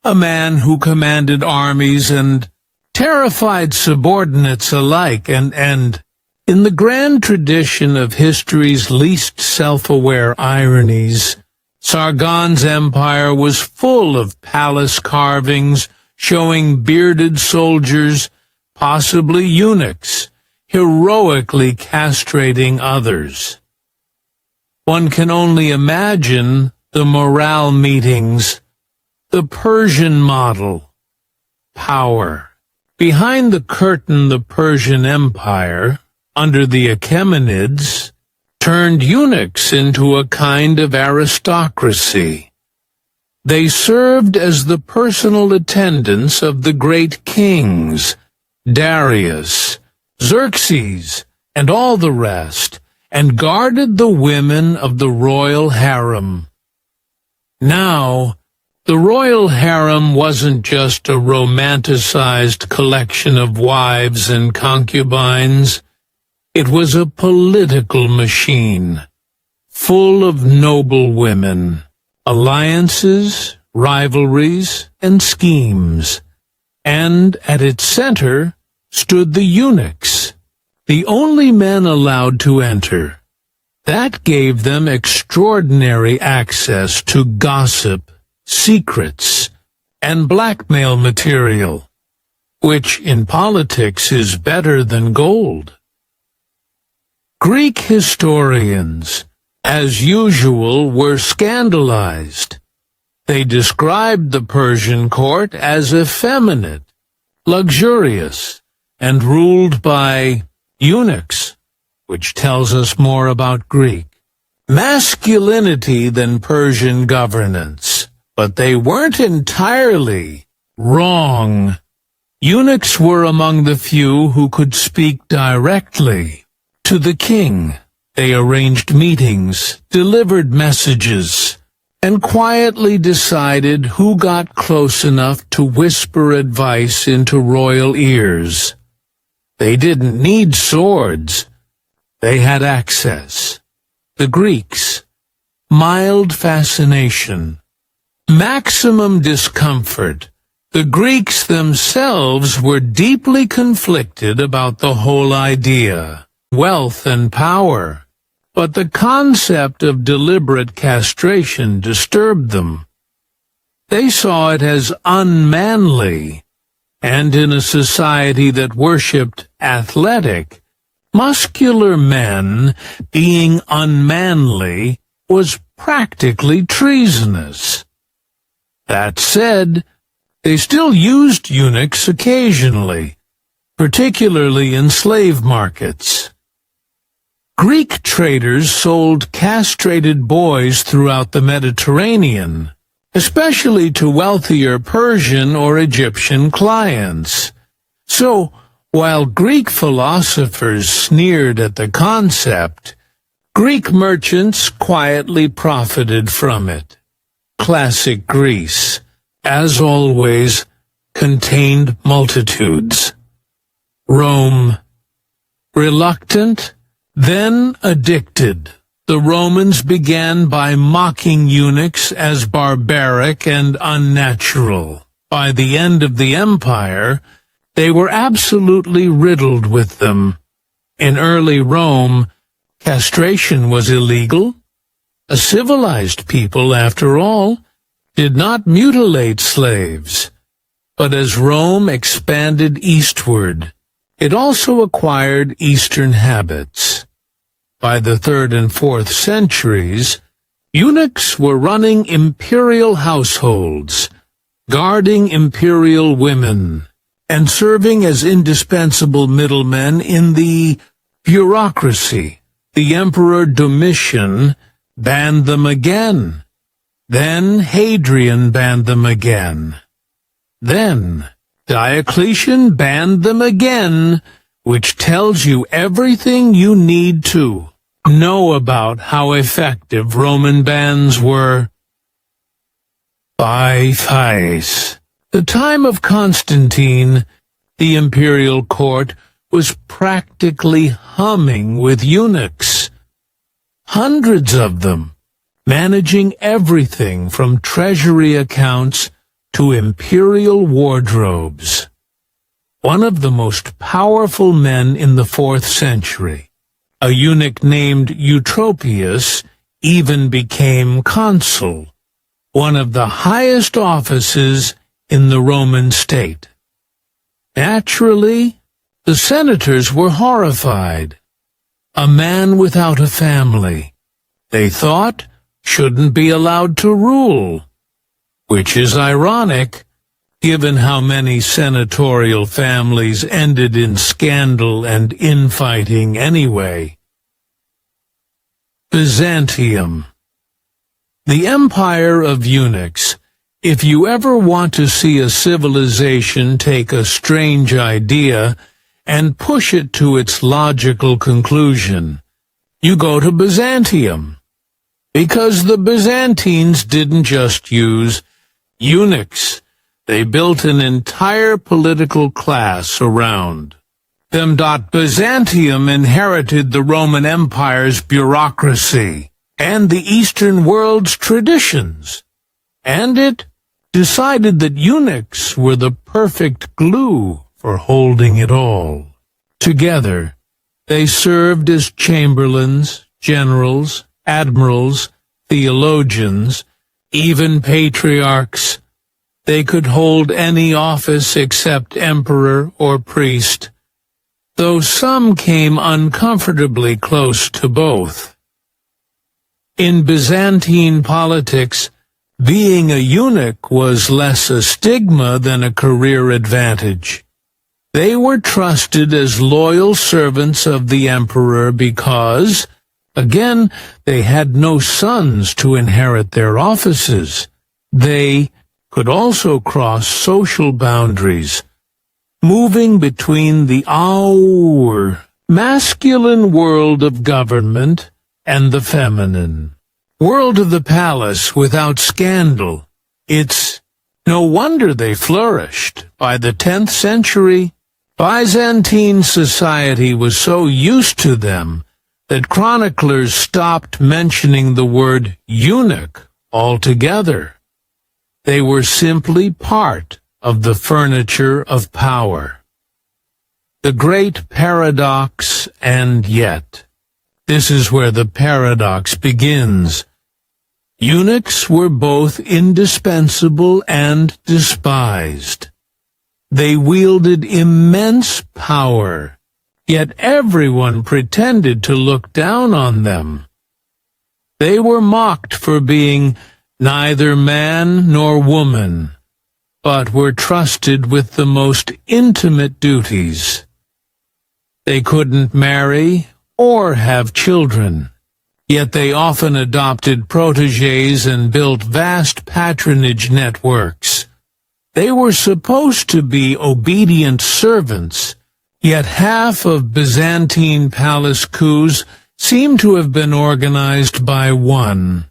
S1: a man who commanded armies and terrified subordinates alike, and in the grand tradition of history's least self-aware ironies, Sargon's empire was full of palace carvings showing bearded soldiers, possibly eunuchs, heroically castrating others. One can only imagine the morale meetings, the Persian model, power. Behind the curtain, the Persian Empire, under the Achaemenids, turned eunuchs into a kind of aristocracy. They served as the personal attendants of the great kings, Darius, Xerxes, and all the rest, and guarded the women of the royal harem. Now, the royal harem wasn't just a romanticized collection of wives and concubines. It was a political machine, full of noble women, alliances, rivalries, and schemes. And at its center stood the eunuchs, the only men allowed to enter. That gave them extraordinary access to gossip, secrets, and blackmail material, which in politics is better than gold. Greek historians, as usual, were scandalized. They described the Persian court as effeminate, luxurious, and ruled by eunuchs, which tells us more about Greek masculinity than Persian governance. But they weren't entirely wrong. Eunuchs were among the few who could speak directly to the king. They arranged meetings, delivered messages, and quietly decided who got close enough to whisper advice into royal ears. They didn't need swords. They had access. The Greeks, mild fascination, maximum discomfort. The Greeks themselves were deeply conflicted about the whole idea, wealth and power. But the concept of deliberate castration disturbed them. They saw it as unmanly, and in a society that worshipped athletic, muscular men being unmanly was practically treasonous. That said, they still used eunuchs occasionally, particularly in slave markets. Greek traders sold castrated boys throughout the Mediterranean, especially to wealthier Persian or Egyptian clients. So, while Greek philosophers sneered at the concept, Greek merchants quietly profited from it. Classic Greece, as always, contained multitudes. Rome, reluctant, then addicted. The Romans began by mocking eunuchs as barbaric and unnatural. By the end of the empire, they were absolutely riddled with them. In early Rome, castration was illegal. A civilized people, after all, did not mutilate slaves. But as Rome expanded eastward, it also acquired Eastern habits. By the 3rd and 4th centuries, eunuchs were running imperial households, guarding imperial women, and serving as indispensable middlemen in the bureaucracy. The Emperor Domitian banned them again. Then Hadrian banned them again. Then Diocletian banned them again, which tells you everything you need to know about how effective Roman bans were. The time of Constantine, the imperial court was practically humming with eunuchs. Hundreds of them, managing everything from treasury accounts to imperial wardrobes. One of the most powerful men in the 4th century, a eunuch named Eutropius, even became consul, one of the highest offices in the Roman state. Naturally, the senators were horrified. A man without a family, they thought, shouldn't be allowed to rule, which is ironic, given how many senatorial families ended in scandal and infighting anyway. Byzantium. The empire of eunuchs. If you ever want to see a civilization take a strange idea and push it to its logical conclusion, you go to Byzantium. Because the Byzantines didn't just use eunuchs. They built an entire political class around Byzantium inherited the Roman Empire's bureaucracy and the Eastern world's traditions, and it decided that eunuchs were the perfect glue for holding it all together. They served as chamberlains, generals, admirals, theologians, even patriarchs. They could hold any office except emperor or priest, though some came uncomfortably close to both. In Byzantine politics, being a eunuch was less a stigma than a career advantage. They were trusted as loyal servants of the emperor because, again, they had no sons to inherit their offices. They could also cross social boundaries, moving between the masculine world of government and the feminine world of the palace without scandal. It's no wonder they flourished. By the 10th century, Byzantine society was so used to them that chroniclers stopped mentioning the word eunuch altogether. They were simply part of the furniture of power. The great paradox, and yet, this is where the paradox begins. Eunuchs were both indispensable and despised. They wielded immense power, yet everyone pretended to look down on them. They were mocked for being neither man nor woman, but were trusted with the most intimate duties. They couldn't marry or have children, yet they often adopted protégés and built vast patronage networks. They were supposed to be obedient servants, yet half of Byzantine palace coups seem to have been organized by one.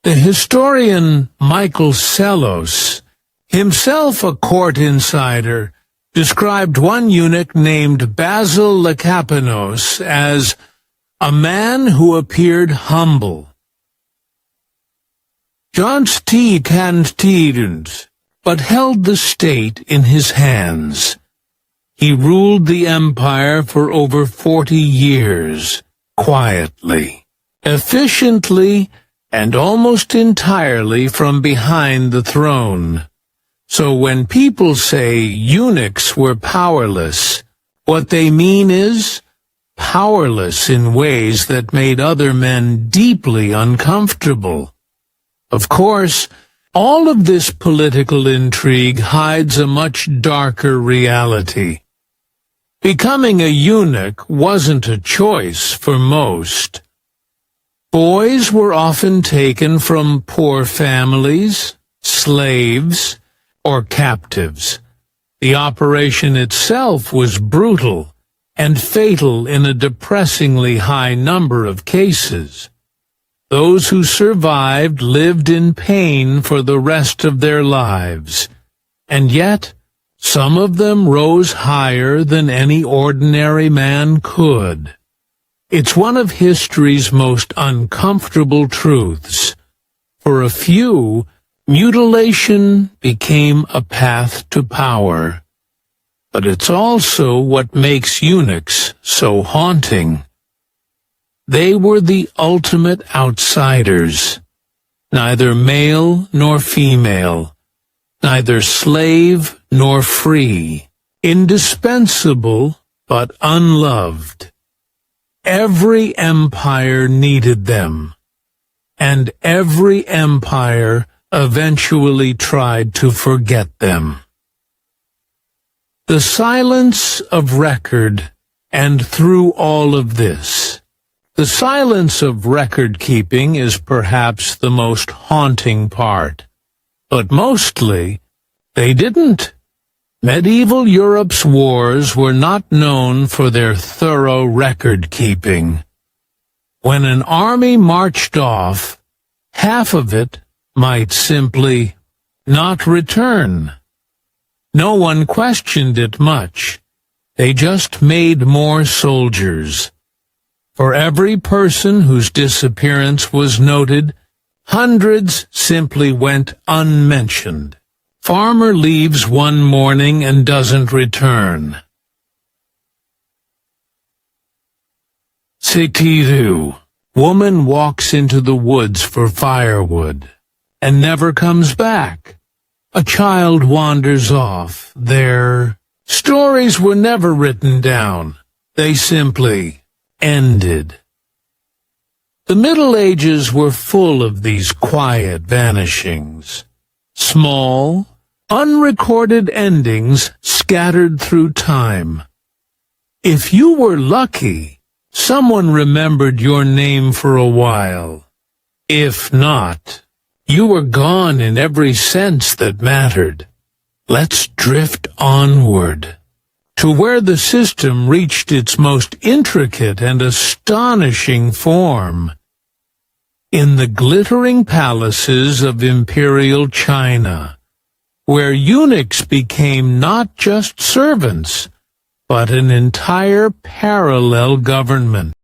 S1: The historian Michael Sellos, himself a court insider, described one eunuch named Basil Lekapenos as a man who appeared humble. But held the state in his hands. He ruled the empire for over 40 years, quietly, efficiently, and almost entirely from behind the throne. So when people say eunuchs were powerless, what they mean is powerless in ways that made other men deeply uncomfortable. Of course, all of this political intrigue hides a much darker reality. Becoming a eunuch wasn't a choice for most. Boys were often taken from poor families, slaves, or captives. The operation itself was brutal and fatal in a depressingly high number of cases. Those who survived lived in pain for the rest of their lives, and yet some of them rose higher than any ordinary man could. It's one of history's most uncomfortable truths. For a few, mutilation became a path to power. But it's also what makes eunuchs so haunting. They were the ultimate outsiders, neither male nor female, neither slave nor free, indispensable but unloved. Every empire needed them, and every empire eventually tried to forget them. The silence of record, and through all of this, the silence of record-keeping is perhaps the most haunting part. But mostly, they didn't. Medieval Europe's wars were not known for their thorough record-keeping. When an army marched off, half of it might simply not return. No one questioned it much. They just made more soldiers. For every person whose disappearance was noted, hundreds simply went unmentioned. Farmer leaves one morning and doesn't return. Setiru. Woman walks into the woods for firewood and never comes back. A child wanders off. Their stories were never written down. They simply ended. The Middle Ages were full of these quiet vanishings. Small, unrecorded endings scattered through time. If you were lucky, someone remembered your name for a while. If not, you were gone in every sense that mattered. Let's drift onward to where the system reached its most intricate and astonishing form. In the glittering palaces of imperial China, where eunuchs became not just servants, but an entire parallel government.